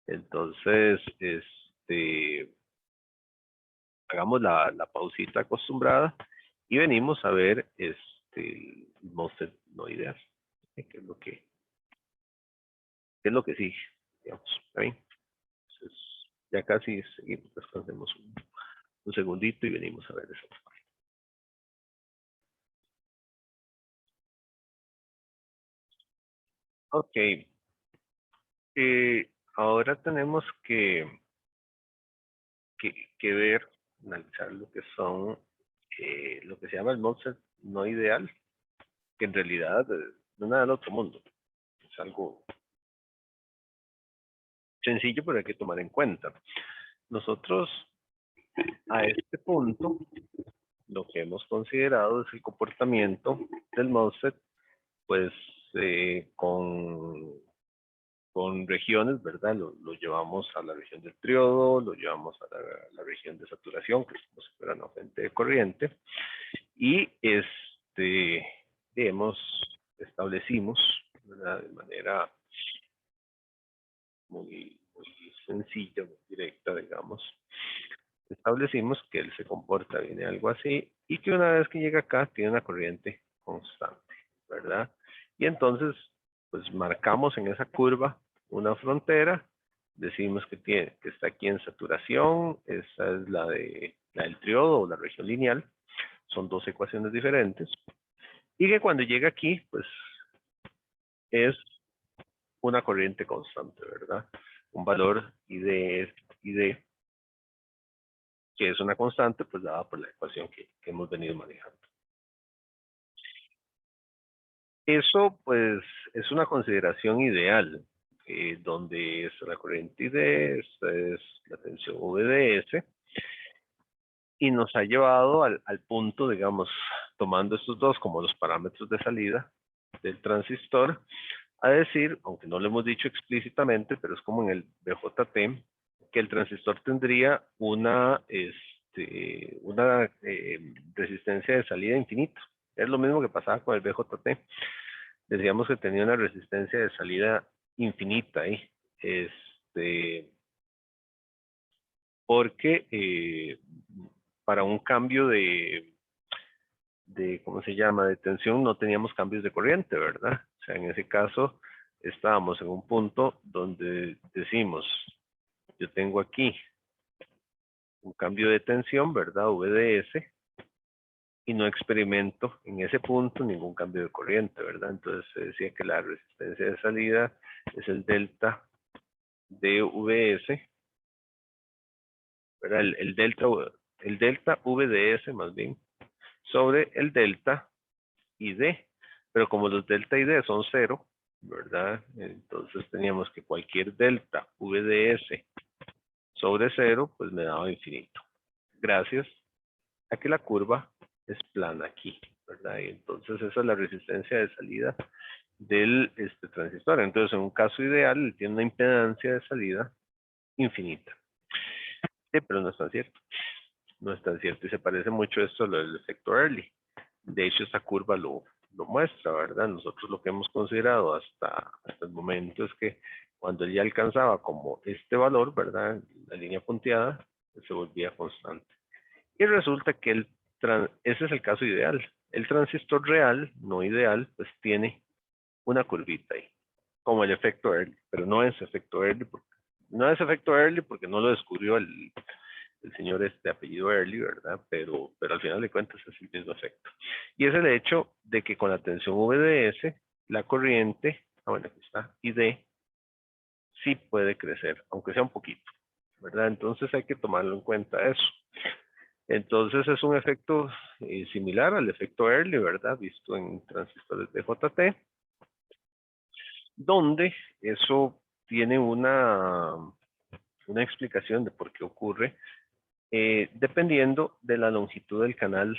Entonces, hagamos la pausita acostumbrada y venimos a ver el Mounted no ideal. ¿Qué es lo que sigue? Digamos, ¿está bien? Entonces, ya casi seguimos, descansemos un segundito y venimos a ver eso. Ok. Ahora tenemos que ver, analizar lo que son, lo que se llama el Mozart no ideal, que en realidad no es nada del otro mundo. Es algo sencillo, pero hay que tomar en cuenta. Nosotros, a este punto, lo que hemos considerado es el comportamiento del MOSFET, pues con regiones, ¿verdad? Lo llevamos a la región del triodo, lo llevamos a la región de saturación, que es como si fuera una fuente de corriente, y establecimos, ¿verdad? De manera muy sencilla, muy directa, digamos, establecimos que él se comporta bien, algo así, y que una vez que llega acá tiene una corriente constante, ¿verdad? Y entonces, pues marcamos en esa curva una frontera, decimos que está aquí en saturación, esa es la del triodo o la región lineal, son dos ecuaciones diferentes, y que cuando llega aquí, pues es una corriente constante, ¿verdad? Un valor ID que es una constante, pues dada por la ecuación que hemos venido manejando. Eso, pues, es una consideración ideal, donde es la corriente ID, esta es la tensión VDS, y nos ha llevado al punto, digamos, tomando estos dos como los parámetros de salida del transistor, a decir, aunque no lo hemos dicho explícitamente, pero es como en el BJT, que el transistor tendría una resistencia de salida infinita. Es lo mismo que pasaba con el BJT. Decíamos que tenía una resistencia de salida infinita ahí. Porque para un cambio ¿cómo se llama?, de tensión, no teníamos cambios de corriente, ¿verdad? O sea, en ese caso estábamos en un punto donde decimos, yo tengo aquí un cambio de tensión, ¿verdad? VDS, y no experimento en ese punto ningún cambio de corriente, ¿verdad? Entonces se decía que la resistencia de salida es el delta DVS, ¿verdad? El delta VDS más bien, sobre el delta ID. Pero como los delta ID son cero, ¿verdad? Entonces teníamos que cualquier delta VDS sobre cero, pues me daba infinito. Gracias a que la curva es plana aquí, ¿verdad? Y entonces esa es la resistencia de salida del transistor. Entonces, en un caso ideal, tiene una impedancia de salida infinita. Sí, pero no es tan cierto. No es tan cierto. Y se parece mucho esto a lo del efecto Early. De hecho, esta curva lo muestra, ¿verdad? Nosotros lo que hemos considerado hasta el momento es que cuando ya alcanzaba como este valor, ¿verdad? La línea punteada, se volvía constante. Y resulta que ese es el caso ideal. El transistor real, no ideal, pues tiene una curvita ahí, como el efecto Early, pero no es efecto Early, porque no lo descubrió el señor apellido Early, ¿verdad? Pero al final de cuentas es el mismo efecto. Y es el hecho de que con la tensión VDS, la corriente, bueno, aquí está, ID, sí puede crecer, aunque sea un poquito, ¿verdad? Entonces hay que tomarlo en cuenta eso. Entonces es un efecto similar al efecto Early, ¿verdad? Visto en transistores de JT, donde eso tiene una explicación de por qué ocurre, dependiendo de la longitud del canal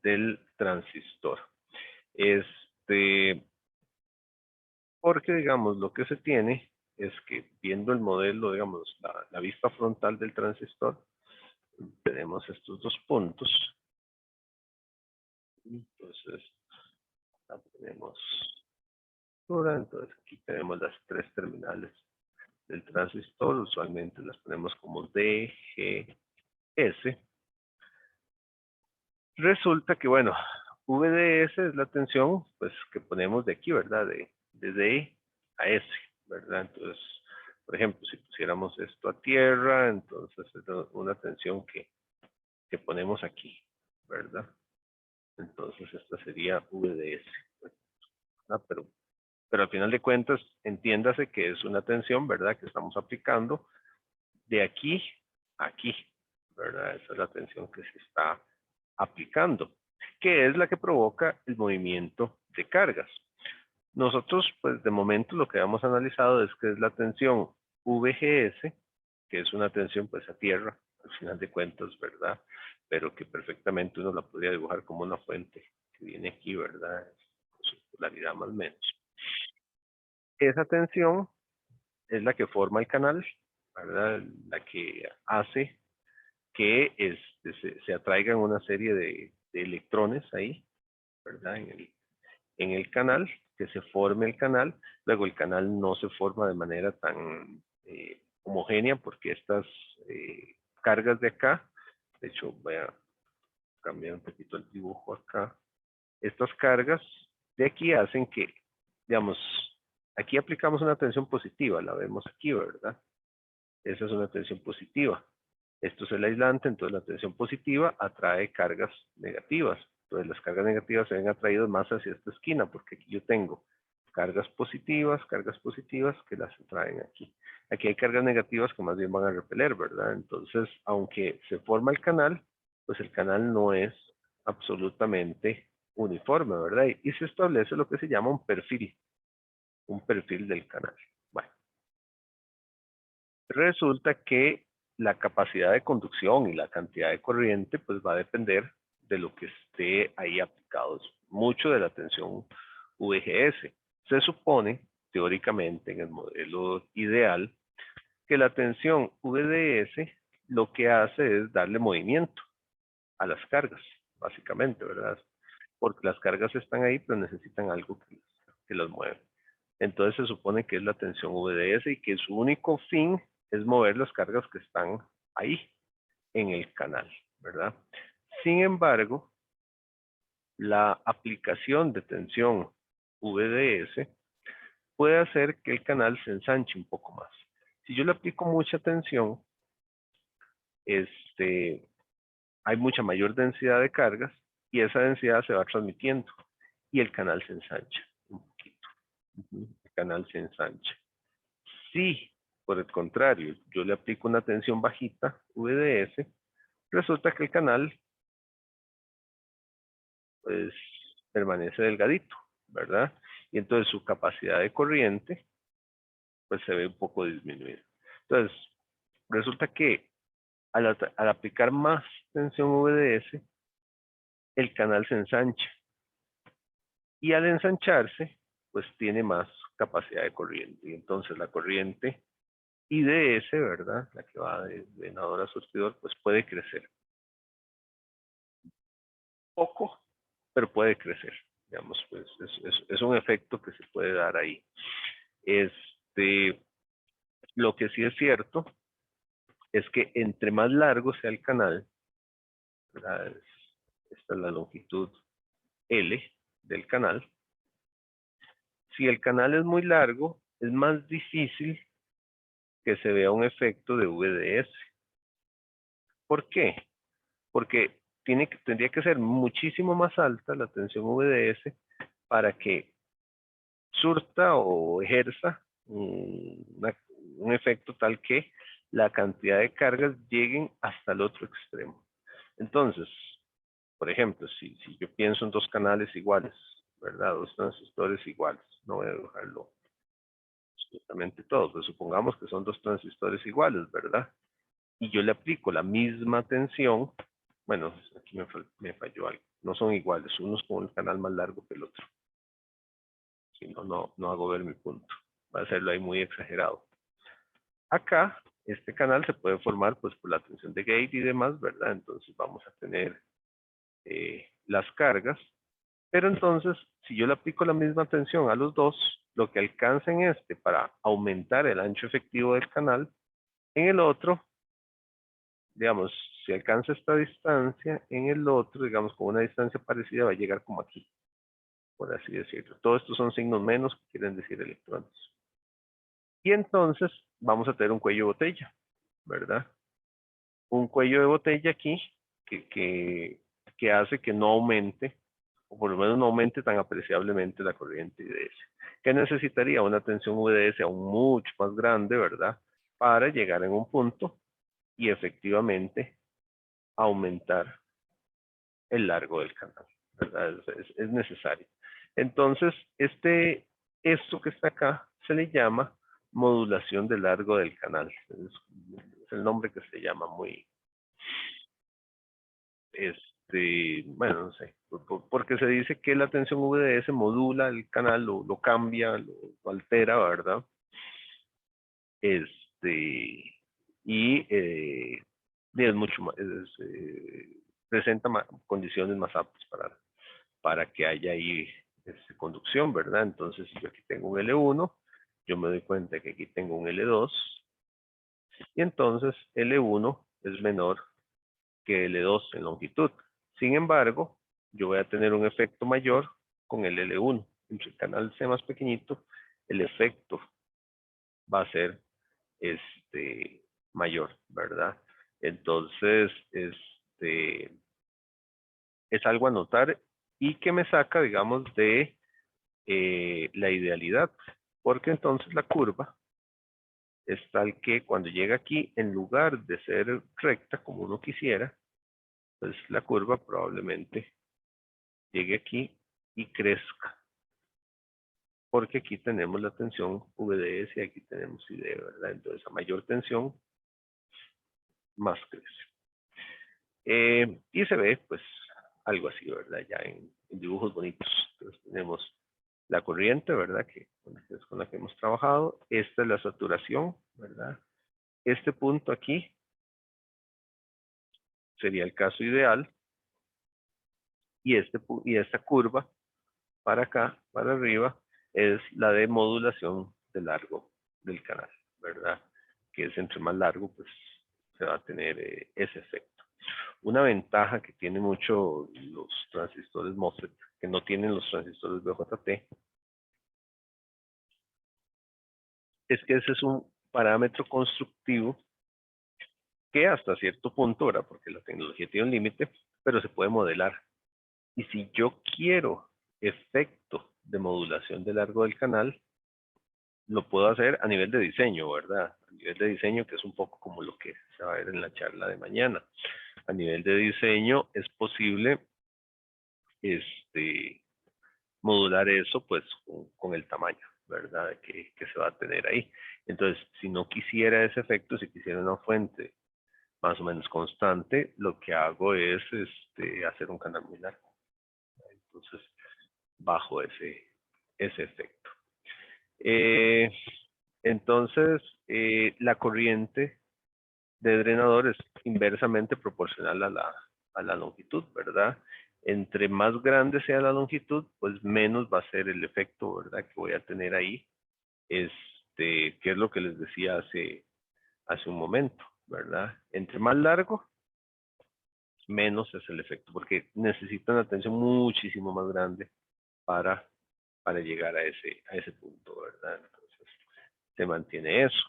del transistor. Porque, digamos, lo que se tiene es que viendo el modelo, digamos, la vista frontal del transistor, tenemos estos dos puntos. Entonces, tenemos entonces aquí tenemos las tres terminales del transistor, usualmente las ponemos como D, G, S. Resulta que, bueno, VDS es la tensión, pues, que ponemos de aquí, ¿verdad? De D a S, ¿verdad? Entonces, por ejemplo, si pusiéramos esto a tierra, entonces es una tensión que ponemos aquí, ¿verdad? Entonces, esta sería VDS, ¿verdad? Pero al final de cuentas, entiéndase que es una tensión, ¿verdad? Que estamos aplicando de aquí a aquí, ¿verdad? Esa es la tensión que se está aplicando, que es la que provoca el movimiento de cargas. Nosotros, pues de momento lo que hemos analizado es que es la tensión VGS, que es una tensión pues a tierra, al final de cuentas, ¿verdad? Pero que perfectamente uno la podría dibujar como una fuente que viene aquí, ¿verdad? Con su polaridad más o menos. Esa tensión es la que forma el canal, ¿verdad? La que hace que se atraigan una serie de electrones ahí, ¿verdad? En el canal, que se forme el canal. Luego el canal no se forma de manera tan homogénea porque estas cargas de acá, de hecho voy a cambiar un poquito el dibujo acá, estas cargas de aquí hacen que, digamos, aquí aplicamos una tensión positiva, la vemos aquí, ¿verdad? Esa es una tensión positiva. Esto es el aislante, entonces la tensión positiva atrae cargas negativas. Entonces las cargas negativas se ven atraídas más hacia esta esquina, porque aquí yo tengo cargas positivas que las atraen aquí. Aquí hay cargas negativas que más bien van a repeler, ¿verdad? Entonces, aunque se forma el canal, pues el canal no es absolutamente uniforme, ¿verdad? Y se establece lo que se llama un perfil del canal. Bueno, resulta que la capacidad de conducción y la cantidad de corriente pues va a depender de lo que esté ahí aplicado. Mucho de la tensión VGS. Se supone, teóricamente, en el modelo ideal, que la tensión VDS lo que hace es darle movimiento a las cargas, básicamente, ¿verdad? Porque las cargas están ahí, pero necesitan algo que las mueva. Entonces se supone que es la tensión VDS y que su único fin es mover las cargas que están ahí, en el canal, ¿verdad? Sin embargo, la aplicación de tensión VDS puede hacer que el canal se ensanche un poco más. Si yo le aplico mucha tensión, hay mucha mayor densidad de cargas y esa densidad se va transmitiendo y el canal se ensancha un poquito. El canal se ensancha. Si, por el contrario, yo le aplico una tensión bajita, VDS, resulta que el canal pues permanece delgadito, ¿verdad? Y entonces su capacidad de corriente pues se ve un poco disminuida. Entonces, resulta que al aplicar más tensión VDS, el canal se ensancha. Y al ensancharse, pues tiene más capacidad de corriente. Y entonces la corriente IDS, ¿verdad? La que va de drenador a surtidor, pues puede crecer. Poco, pero puede crecer. Digamos, pues es un efecto que se puede dar ahí. Lo que sí es cierto es que entre más largo sea el canal, ¿verdad? Esta es la longitud L del canal. Si el canal es muy largo, es más difícil que se vea un efecto de VDS. ¿Por qué? Porque tendría que ser muchísimo más alta la tensión VDS para que surta o ejerza un efecto tal que la cantidad de cargas lleguen hasta el otro extremo. Entonces, por ejemplo, si yo pienso en dos canales iguales, ¿verdad? Dos transistores iguales, no voy a dejarlo absolutamente todo, pero supongamos que son dos transistores iguales, ¿verdad? Y yo le aplico la misma tensión, bueno, aquí me falló algo, no son iguales, uno es con el canal más largo que el otro. Si no, no hago ver mi punto. Va a hacerlo ahí muy exagerado. Acá, este canal se puede formar pues por la tensión de gate y demás, ¿verdad? Entonces vamos a tener las cargas. Pero entonces, si yo le aplico la misma tensión a los dos, lo que alcanza en este para aumentar el ancho efectivo del canal, en el otro, digamos, si alcanza esta distancia, en el otro, digamos, con una distancia parecida, va a llegar como aquí, por así decirlo. Todos estos son signos menos que quieren decir electrones. Y entonces vamos a tener un cuello de botella, ¿verdad? Un cuello de botella aquí que hace que no aumente, o por lo menos no aumente tan apreciablemente la corriente IDS. Que necesitaría una tensión VDS aún mucho más grande, ¿verdad? Para llegar en un punto y efectivamente aumentar el largo del canal, ¿verdad? Es necesario. Entonces, esto que está acá se le llama modulación del largo del canal. Es el nombre que se llama muy, bueno, no sé, porque se dice que la tensión VDS modula el canal, lo cambia, lo altera, ¿verdad? Y es mucho más, presenta condiciones más aptas para que haya ahí conducción, ¿verdad? Entonces, si yo aquí tengo un L1, yo me doy cuenta que aquí tengo un L2, y entonces L1 es menor que L2 en longitud. Sin embargo, yo voy a tener un efecto mayor con el L1. Entre el canal sea más pequeñito, el efecto va a ser mayor, ¿verdad? Entonces, es algo a notar y que me saca, digamos, de la idealidad, porque entonces la curva es tal que cuando llega aquí, en lugar de ser recta como uno quisiera, pues la curva probablemente llegue aquí y crezca. Porque aquí tenemos la tensión VDS y aquí tenemos ID, ¿verdad? Entonces, a mayor tensión, más crece. Y se ve, pues, algo así, ¿verdad? Ya en dibujos bonitos. Entonces, tenemos la corriente, ¿verdad? Que es con la que hemos trabajado. Esta es la saturación, ¿verdad? Este punto aquí sería el caso ideal. Y esta curva para acá, para arriba, es la de modulación de largo del canal, ¿verdad? Que es entre más largo, pues se va a tener ese efecto. Una ventaja que tienen mucho los transistores MOSFET, que no tienen los transistores BJT, es que ese es un parámetro constructivo que hasta cierto punto, ¿verdad? Porque la tecnología tiene un límite, pero se puede modelar. Y si yo quiero efecto de modulación de largo del canal, lo puedo hacer a nivel de diseño, ¿verdad? A nivel de diseño, que es un poco como lo que se va a ver en la charla de mañana. A nivel de diseño es posible modular eso pues con el tamaño, ¿verdad? Que se va a tener ahí. Entonces, si no quisiera ese efecto, si quisiera una fuente más o menos constante, lo que hago es hacer un canal muy largo. Entonces, bajo ese efecto. Entonces, la corriente de drenador es inversamente proporcional a la longitud, ¿verdad? Entre más grande sea la longitud, pues menos va a ser el efecto, ¿verdad? Que voy a tener ahí, que es lo que les decía hace un momento, ¿verdad? Entre más largo, menos es el efecto, porque necesita una tensión muchísimo más grande para llegar a ese punto, ¿verdad? Entonces, se mantiene eso.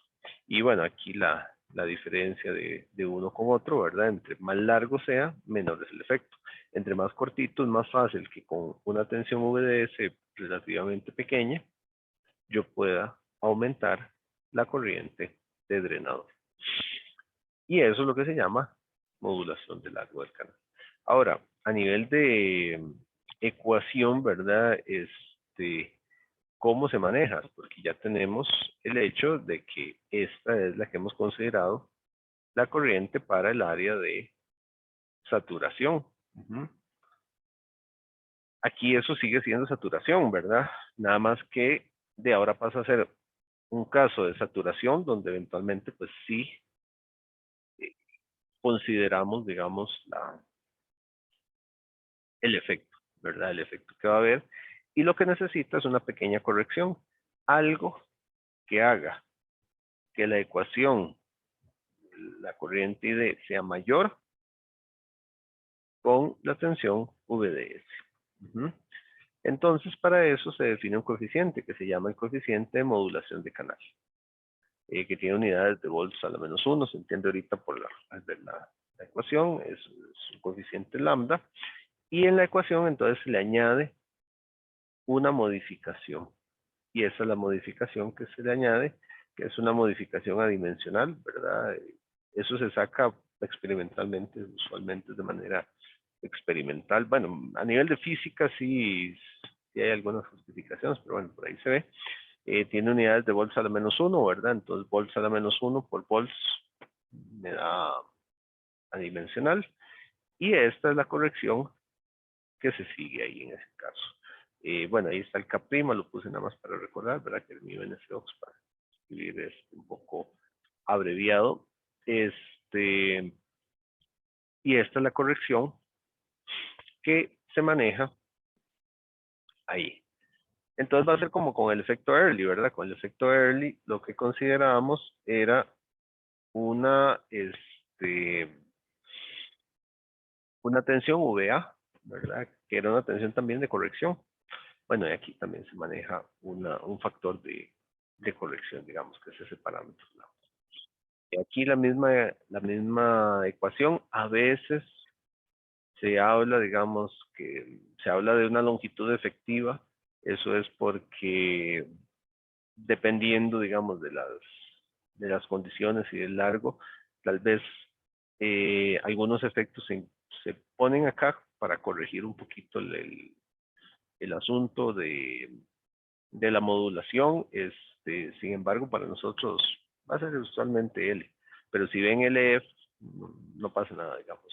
Y bueno, aquí la diferencia de uno con otro, ¿verdad? Entre más largo sea, menor es el efecto. Entre más cortito es más fácil que con una tensión VDS relativamente pequeña, yo pueda aumentar la corriente de drenador. Y eso es lo que se llama modulación del largo del canal. Ahora, a nivel de ecuación, ¿verdad? ¿Cómo se maneja? Porque ya tenemos el hecho de que esta es la que hemos considerado la corriente para el área de saturación. Aquí eso sigue siendo saturación, ¿verdad? Nada más que de ahora pasa a ser un caso de saturación donde eventualmente pues sí consideramos, digamos, el efecto, ¿verdad? El efecto que va a haber. Y lo que necesita es una pequeña corrección. Algo que haga que la ecuación, la corriente ID sea mayor con la tensión VDS. Entonces, para eso se define un coeficiente que se llama el coeficiente de modulación de canal, que tiene unidades de volts a la -1, se entiende ahorita por la ecuación, es un coeficiente lambda, y en la ecuación entonces se le añade una modificación, y esa es la modificación que se le añade, que es una modificación adimensional, ¿verdad? Eso se saca experimentalmente, usualmente de manera experimental. Bueno, a nivel de física sí hay algunas justificaciones, pero bueno, por ahí se ve. Tiene unidades de volts a la -1, ¿verdad? Entonces, volts a la -1 por volts me da adimensional. Y esta es la corrección que se sigue ahí en ese caso. Bueno, ahí está el K', lo puse nada más para recordar, ¿verdad? Que el mío en ese Ox para escribir es un poco abreviado. Y esta es la corrección que se maneja ahí. Entonces va a ser como con el efecto Early, ¿verdad? Con el efecto Early lo que considerábamos era una tensión VA, ¿verdad? Que era una tensión también de corrección. Bueno, y aquí también se maneja un factor de corrección, digamos, que es ese parámetro. Y aquí la misma ecuación, a veces se habla, digamos, que se habla de una longitud efectiva. Eso es porque dependiendo, digamos, de las condiciones y del largo, tal vez algunos efectos se ponen acá para corregir un poquito el asunto de la modulación. Sin embargo, para nosotros va a ser usualmente L. Pero si ven LF, no pasa nada, digamos,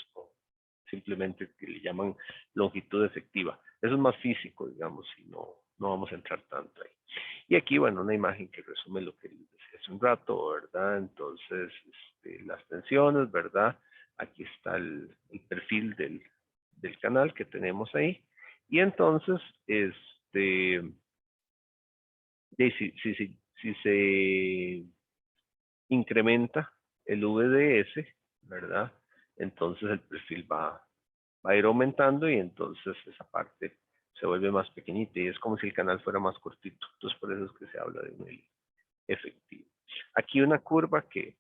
simplemente que le llaman longitud efectiva. Eso es más físico, digamos, y no vamos a entrar tanto ahí. Y aquí, bueno, una imagen que resume lo que les decía hace un rato, ¿verdad? Entonces, las tensiones, ¿verdad? Aquí está el perfil del canal que tenemos ahí. Y entonces, si se incrementa el VDS, ¿verdad? Entonces el perfil va a ir aumentando y entonces esa parte se vuelve más pequeñita y es como si el canal fuera más cortito. Entonces por eso es que se habla de un L efectivo. Aquí una curva que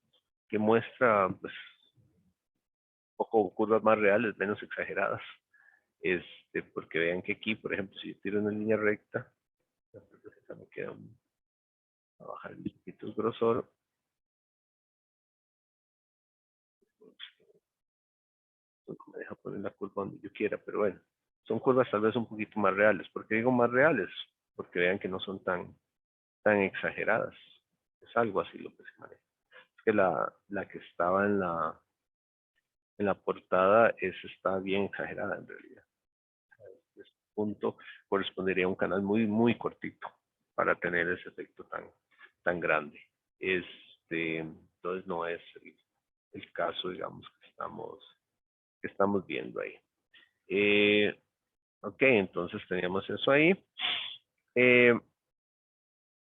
muestra pues, un poco curvas más reales, menos exageradas. Porque vean que aquí, por ejemplo, si yo tiro una línea recta, me queda a bajar un poquito el grosor. Me deja poner la curva donde yo quiera, pero bueno, son curvas tal vez un poquito más reales. ¿Por qué digo más reales? Porque vean que no son tan exageradas. Es algo así lo que se maneja. Es que la que estaba en la portada está bien exagerada en realidad. Este punto correspondería a un canal muy, muy cortito para tener ese efecto tan grande. Entonces no es el caso, digamos, que estamos viendo ahí. Ok, entonces teníamos eso ahí.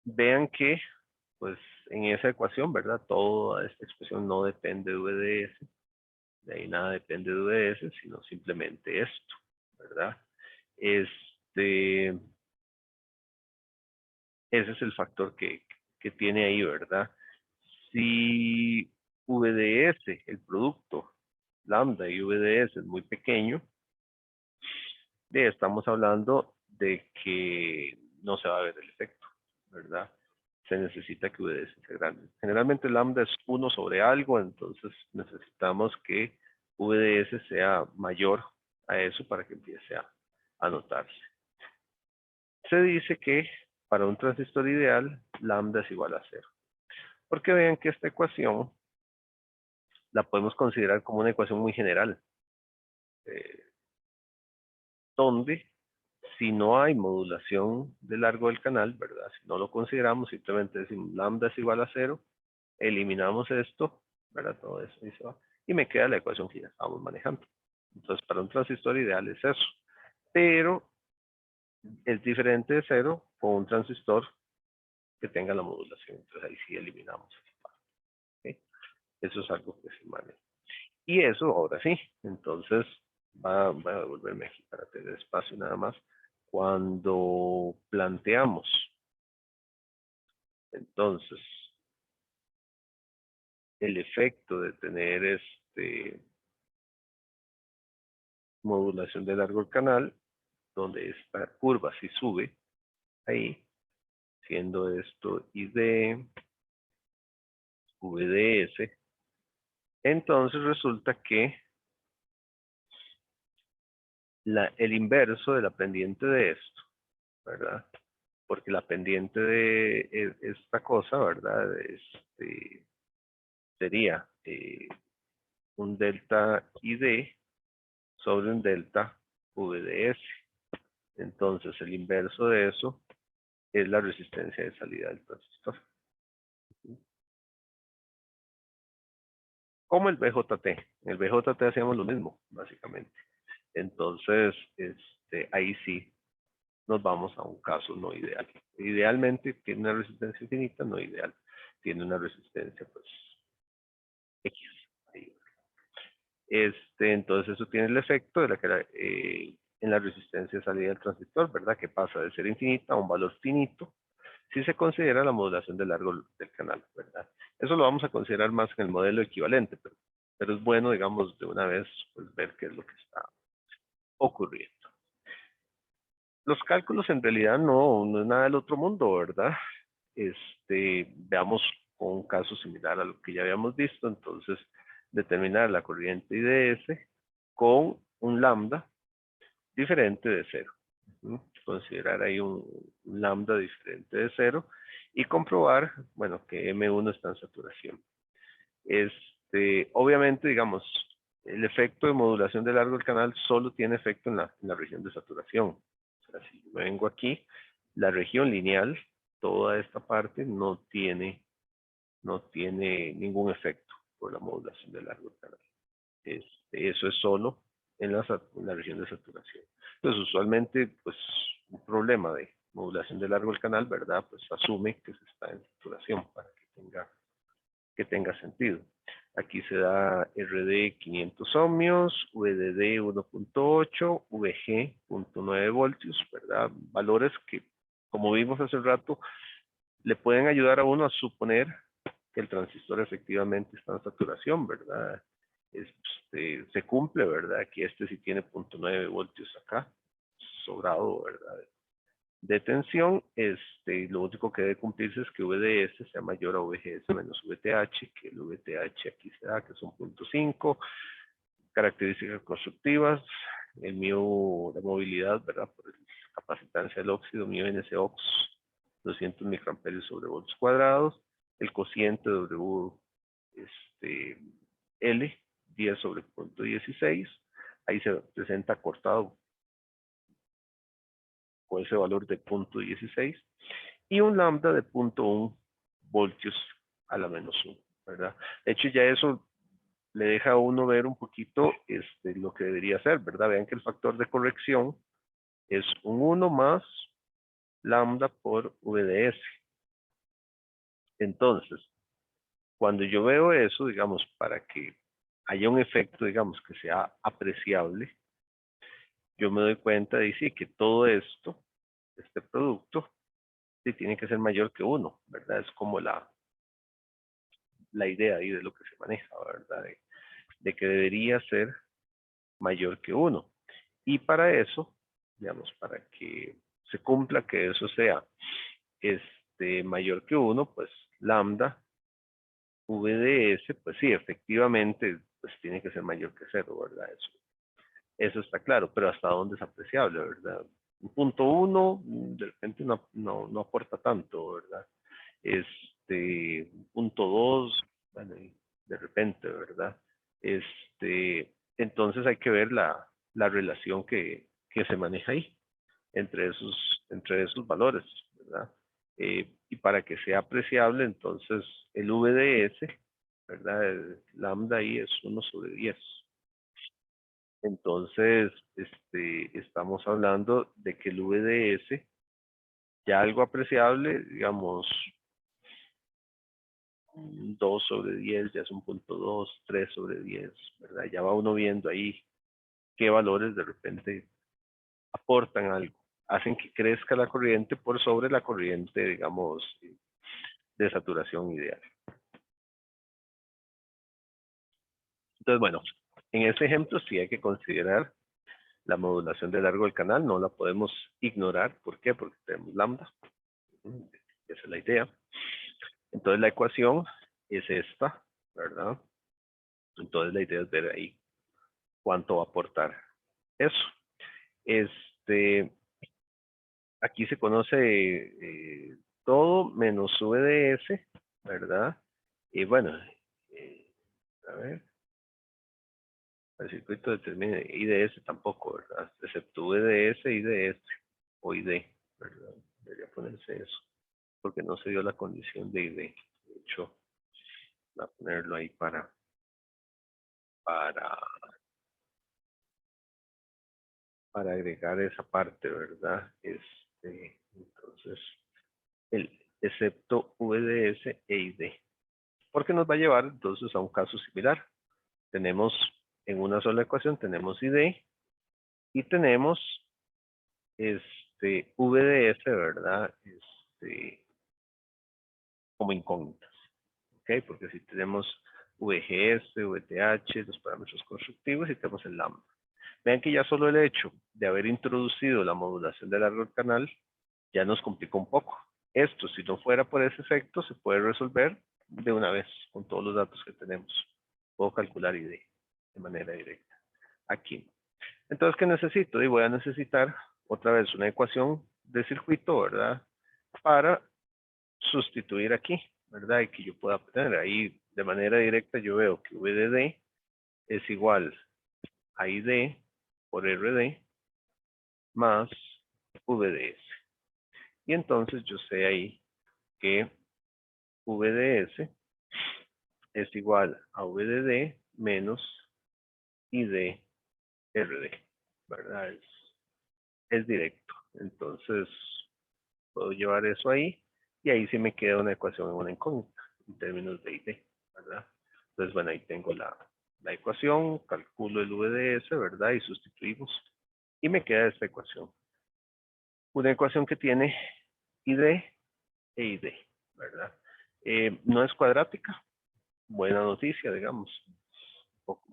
Vean que, pues, en esa ecuación, ¿verdad? Toda esta expresión no depende de VDS. De ahí nada depende de VDS, sino simplemente esto, ¿verdad? Ese es el factor que tiene ahí, ¿verdad? Si VDS, el producto, lambda y VDS es muy pequeño, estamos hablando de que no se va a ver el efecto, ¿verdad? Se necesita que VDS sea grande. Generalmente lambda es 1 sobre algo, entonces necesitamos que VDS sea mayor a eso para que empiece a notarse. Se dice que para un transistor ideal, lambda es igual a 0. Porque vean que esta ecuación la podemos considerar como una ecuación muy general, donde si no hay modulación de largo del canal, ¿verdad? Si no lo consideramos, simplemente decimos lambda es igual a 0, eliminamos esto, ¿verdad? Todo eso y se va. Y me queda la ecuación que ya estamos manejando. Entonces, para un transistor ideal es eso. Pero es diferente de 0 con un transistor que tenga la modulación. Entonces, ahí sí eliminamos esa parte. ¿Okay? Eso es algo que se maneja. Y eso, ahora sí. Entonces, voy a devolverme aquí para tener espacio nada más. Cuando planteamos, entonces, el efecto de tener modulación de largo del canal, donde esta curva sí sube, ahí, siendo esto ID, VDS, entonces resulta que el inverso de la pendiente de esto, ¿verdad? Porque la pendiente de esta cosa, ¿verdad? Sería un delta ID sobre un delta VDS. Entonces, el inverso de eso es la resistencia de salida del transistor. Como el BJT. En el BJT hacíamos lo mismo, básicamente. Entonces, ahí sí nos vamos a un caso no ideal. Idealmente tiene una resistencia infinita, no ideal. Tiene una resistencia, pues, X. Ahí. Entonces eso tiene el efecto de en la resistencia de salida del transistor, ¿verdad? Que pasa de ser infinita a un valor finito, si se considera la modulación de largo del canal, ¿verdad? Eso lo vamos a considerar más en el modelo equivalente, pero es bueno, digamos, de una vez, pues, ver qué es lo que está ocurriendo. Los cálculos en realidad no es nada del otro mundo, ¿verdad? Veamos un caso similar a lo que ya habíamos visto, entonces determinar la corriente IDS con un lambda diferente de 0. Considerar ahí un lambda diferente de 0 y comprobar, bueno, que M1 está en saturación. Obviamente, digamos, el efecto de modulación de largo del canal solo tiene efecto en la región de saturación. O sea, si me vengo aquí, la región lineal, toda esta parte no tiene ningún efecto por la modulación de largo del canal. Eso es solo en la región de saturación. Entonces, usualmente, pues, un problema de modulación de largo del canal, ¿verdad? Pues asume que se está en saturación para que tenga sentido. Aquí se da RD 500 ohmios, VDD 1.8, VG 0.9 voltios, ¿verdad? Valores que, como vimos hace rato, le pueden ayudar a uno a suponer que el transistor efectivamente está en saturación, ¿verdad? Se cumple, ¿verdad? Aquí sí tiene 0.9 voltios acá, sobrado, ¿verdad? De tensión, lo único que debe cumplirse es que VDS sea mayor a VGS menos VTH, que el VTH aquí se da, que es 1.5, características constructivas, el mío de movilidad, ¿verdad? Por la capacitancia del óxido, mío NSOX, 200 microamperios sobre voltios cuadrados, el cociente W, L, 10 sobre 0.16, ahí se presenta cortado con ese valor de 0.16 y un lambda de 0.1 voltios a la menos 1, ¿verdad? De hecho, ya eso le deja a uno ver un poquito lo que debería ser, ¿verdad? Vean que el factor de corrección es un 1 más lambda por VDS. Entonces, cuando yo veo eso, digamos, para que haya un efecto, digamos, que sea apreciable, yo me doy cuenta de sí, que todo esto, este producto, sí tiene que ser mayor que 1, ¿verdad? Es como la idea ahí de lo que se maneja, ¿verdad? De que debería ser mayor que 1. Y para eso, digamos, para que se cumpla que eso sea mayor que 1, pues lambda VDS, pues sí, efectivamente, pues tiene que ser mayor que 0, ¿verdad? Eso está claro, pero hasta dónde es apreciable, ¿verdad? Un 0.1 de repente no aporta tanto, ¿verdad? 0.2, bueno, de repente, ¿verdad? Entonces hay que ver la relación que se maneja ahí entre esos valores, ¿verdad? Y para que sea apreciable, entonces el VDS, ¿verdad? El lambda ahí es 1 sobre 10. Entonces, estamos hablando de que el VDS, ya algo apreciable, digamos, 2 sobre 10, ya es 1.2, 3 sobre 10, ¿verdad? Ya va uno viendo ahí qué valores de repente aportan algo, hacen que crezca la corriente por sobre la corriente, digamos, de saturación ideal. Entonces, bueno, en ese ejemplo sí hay que considerar la modulación de largo del canal, no la podemos ignorar. ¿Por qué? Porque tenemos lambda. Esa es la idea. Entonces la ecuación es esta, ¿verdad? Entonces la idea es ver ahí cuánto va a aportar eso. Aquí se conoce todo menos VDS, ¿verdad? Y bueno, a ver, el circuito determina IDS tampoco, ¿verdad? Excepto VDS, IDS o ID, ¿verdad? Debería ponerse eso, porque no se dio la condición de ID. De hecho, voy a ponerlo ahí para agregar esa parte, ¿verdad? Entonces, el excepto VDS e ID. Porque nos va a llevar entonces a un caso similar. Tenemos en una sola ecuación, tenemos ID y tenemos VDS, ¿verdad? Como incógnitas. ¿Ok? Porque si tenemos VGS, VTH, los parámetros constructivos y tenemos el lambda. Vean que ya solo el hecho de haber introducido la modulación de largo del canal ya nos complicó un poco. Esto, si no fuera por ese efecto, se puede resolver de una vez con todos los datos que tenemos. Puedo calcular ID de manera directa. Aquí. Entonces, ¿qué necesito? Y voy a necesitar otra vez una ecuación de circuito, ¿verdad? Para sustituir aquí, ¿verdad? Y que yo pueda obtener ahí de manera directa, yo veo que V de D es igual a ID por RD más VDS. Y entonces yo sé ahí que VDS es igual a VDD menos ID RD, ¿verdad? Es directo. Entonces, puedo llevar eso ahí y ahí sí me queda una ecuación en una incógnita en términos de ID, ¿verdad? Entonces, bueno, ahí tengo la ecuación, calculo el VDS, ¿verdad? Y sustituimos y me queda esta ecuación. Una ecuación que tiene ID e ID, ¿verdad? No es cuadrática, buena noticia, digamos, un poco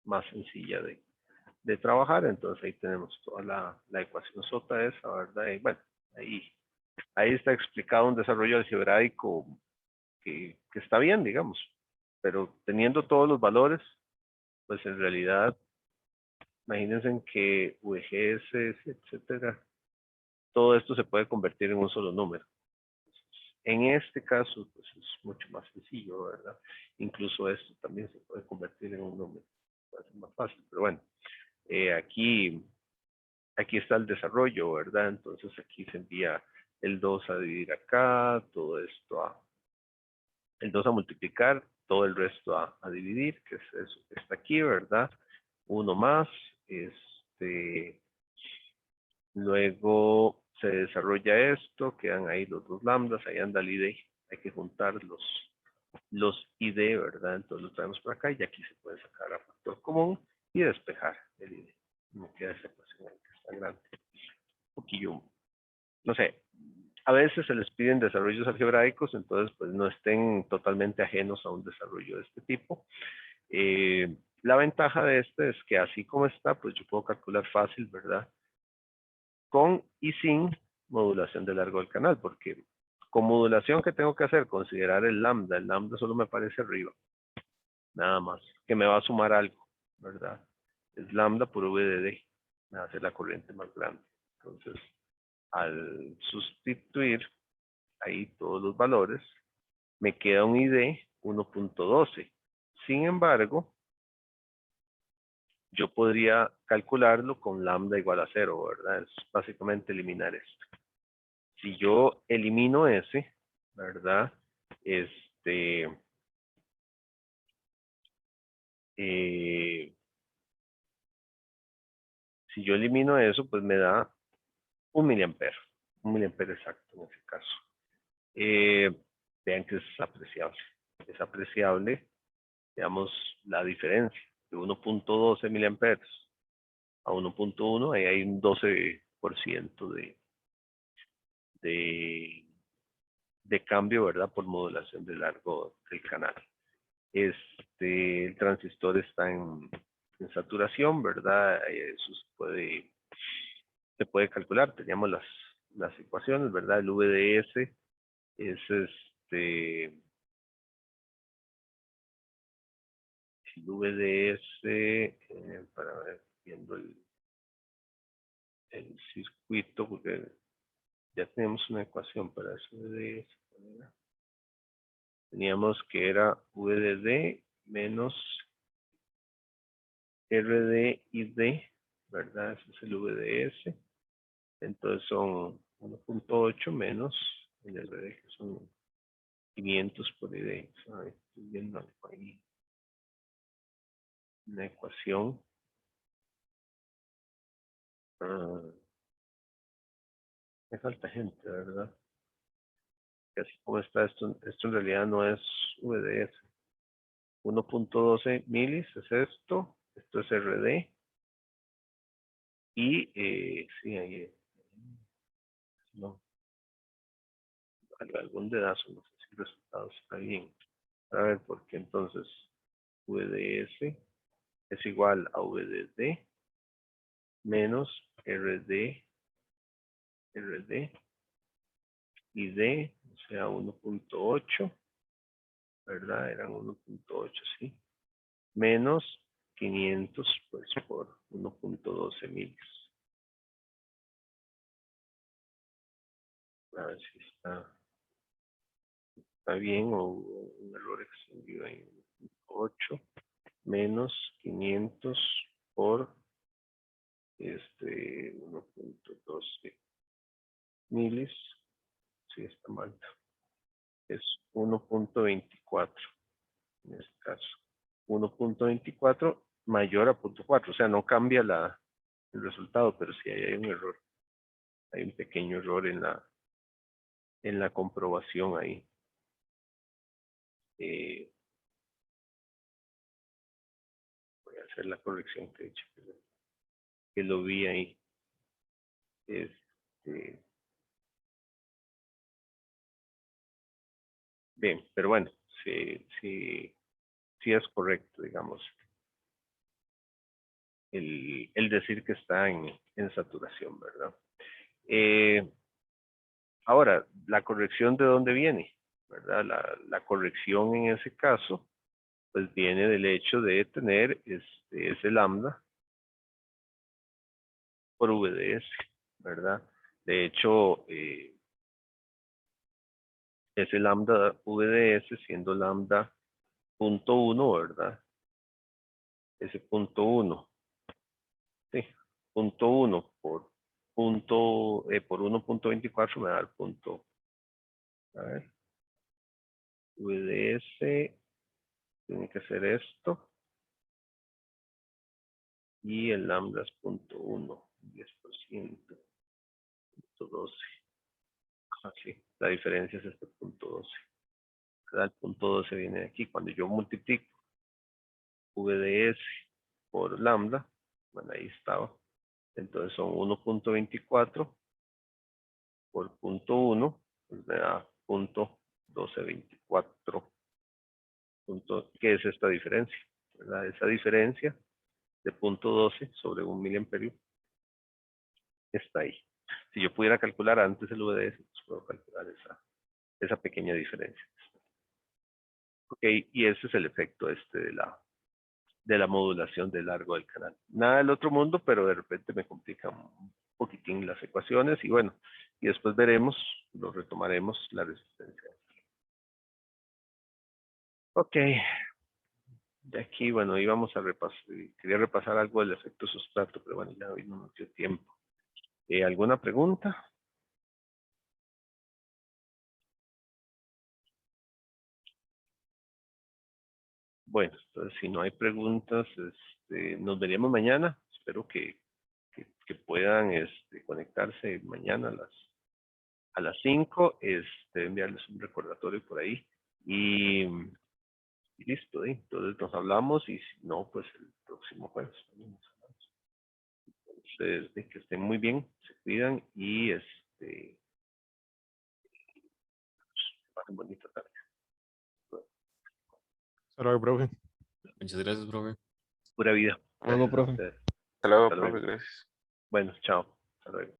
más sencilla de trabajar, entonces ahí tenemos toda la ecuación sota esa, ¿verdad? Y bueno, ahí está explicado un desarrollo algebraico que está bien, digamos, pero teniendo todos los valores, pues en realidad, imagínense en que VGS, etcétera, todo esto se puede convertir en un solo número. En este caso, pues es mucho más sencillo, ¿verdad? Incluso esto también se puede convertir en un número, puede ser más fácil, pero bueno, aquí está el desarrollo, ¿verdad? Entonces aquí se envía el 2 a dividir acá, todo esto el 2 a multiplicar, todo el resto a dividir, que es eso que está aquí, ¿verdad? Uno más, luego se desarrolla esto, quedan ahí los dos lambdas, ahí anda el ID, hay que juntar los ID, ¿verdad? Entonces los traemos por acá y aquí se puede sacar a factor común y despejar el ID. Me queda esa ecuación ahí que está grande. Un poquillo, no sé, a veces se les piden desarrollos algebraicos, entonces pues no estén totalmente ajenos a un desarrollo de este tipo. La ventaja de este es que así como está, pues yo puedo calcular fácil, ¿verdad? Con y sin modulación de largo del canal, porque con modulación que tengo que hacer, considerar el lambda solo me aparece arriba, nada más, que me va a sumar algo, ¿verdad? Es lambda por V de D, me va a hacer la corriente más grande. Entonces, al sustituir ahí todos los valores, me queda un ID 1.12. Sin embargo, yo podría calcularlo con lambda igual a 0, ¿verdad? Es básicamente eliminar esto. Si yo elimino ese, ¿verdad? Si yo elimino eso, pues me da 1 miliampere exacto en ese caso. Vean que es apreciable, digamos, la diferencia de 1.12 miliamperes a 1.1, ahí hay un 12% de cambio, ¿verdad? Por modulación de largo del canal. El transistor está en saturación, ¿verdad? Eso se puede calcular. Teníamos las ecuaciones, ¿verdad? El VDS es el VDS, para ver, viendo el circuito, porque ya tenemos una ecuación para ese VDS. Teníamos que era VDD menos RDID, ¿verdad? Ese es el VDS. Entonces son 1.8 menos el RD, que son 500 por ID. Estoy viendo ahí una ecuación. Me falta gente, ¿verdad? Que así como está esto en realidad no es VDS. 1.12 milis es esto es RD. Y sí, ahí no, algún dedazo, no sé si el resultado está bien. A ver, porque entonces VDS es igual a VDD menos RD y D, o sea, 1.8, ¿verdad? Eran 1.8, sí. Menos 500 pues por 1.12 milis. A ver si está bien o un error extendido en 8 menos 500 por 1.12 milis. Sí, está mal. Es 1.24 en este caso. 1.24 mayor a 0.4, o sea, no cambia el resultado, pero sí hay un error. Hay un pequeño error en la comprobación ahí. Voy a hacer la corrección que he hecho, que lo vi ahí. Bien, pero bueno, sí es correcto, digamos, el decir que está en saturación, ¿verdad? Ahora, la corrección ¿de dónde viene? ¿Verdad? La corrección en ese caso, pues viene del hecho de tener ese lambda por VDS, ¿verdad? De hecho, ese lambda VDS siendo lambda 0.1, ¿verdad? Ese 0.1, sí, 0.1 por 1.24 me da el punto. A ver, VDS tiene que ser esto. Y el lambda es 0.1, 10%, 0.12. Así, la diferencia es este 0.12. El 0.12 viene de aquí. Cuando yo multiplico VDS por lambda, bueno, ahí estaba. Entonces son 1.24 por 0.1, pues me da 0.1224. ¿Qué es esta diferencia? ¿Verdad? Esa diferencia de 0.12 sobre 1 miliamperio está ahí. Si yo pudiera calcular antes el VDS, pues puedo calcular esa pequeña diferencia. Ok, y ese es el efecto de la modulación del largo del canal. Nada del otro mundo, pero de repente me complica un poquitín las ecuaciones y bueno, y después veremos, lo retomaremos la resistencia. Ok, de aquí, bueno, íbamos a repasar, quería repasar algo del efecto sustrato, pero bueno, ya hoy no nos dio tiempo. ¿Alguna pregunta? Bueno, entonces si no hay preguntas, nos veríamos mañana. Espero que puedan conectarse mañana a las 5, enviarles un recordatorio por ahí. Y listo, entonces nos hablamos y si no, pues el próximo jueves también nos hablamos. Entonces, que estén muy bien, se cuidan y pasen bonita tarde. Hasta luego, profe. Muchas gracias, profe. Pura vida. Luego, Gracias a profe. ustedes. Hasta luego, Hasta luego. profe, gracias. Bueno, chao. Hasta luego.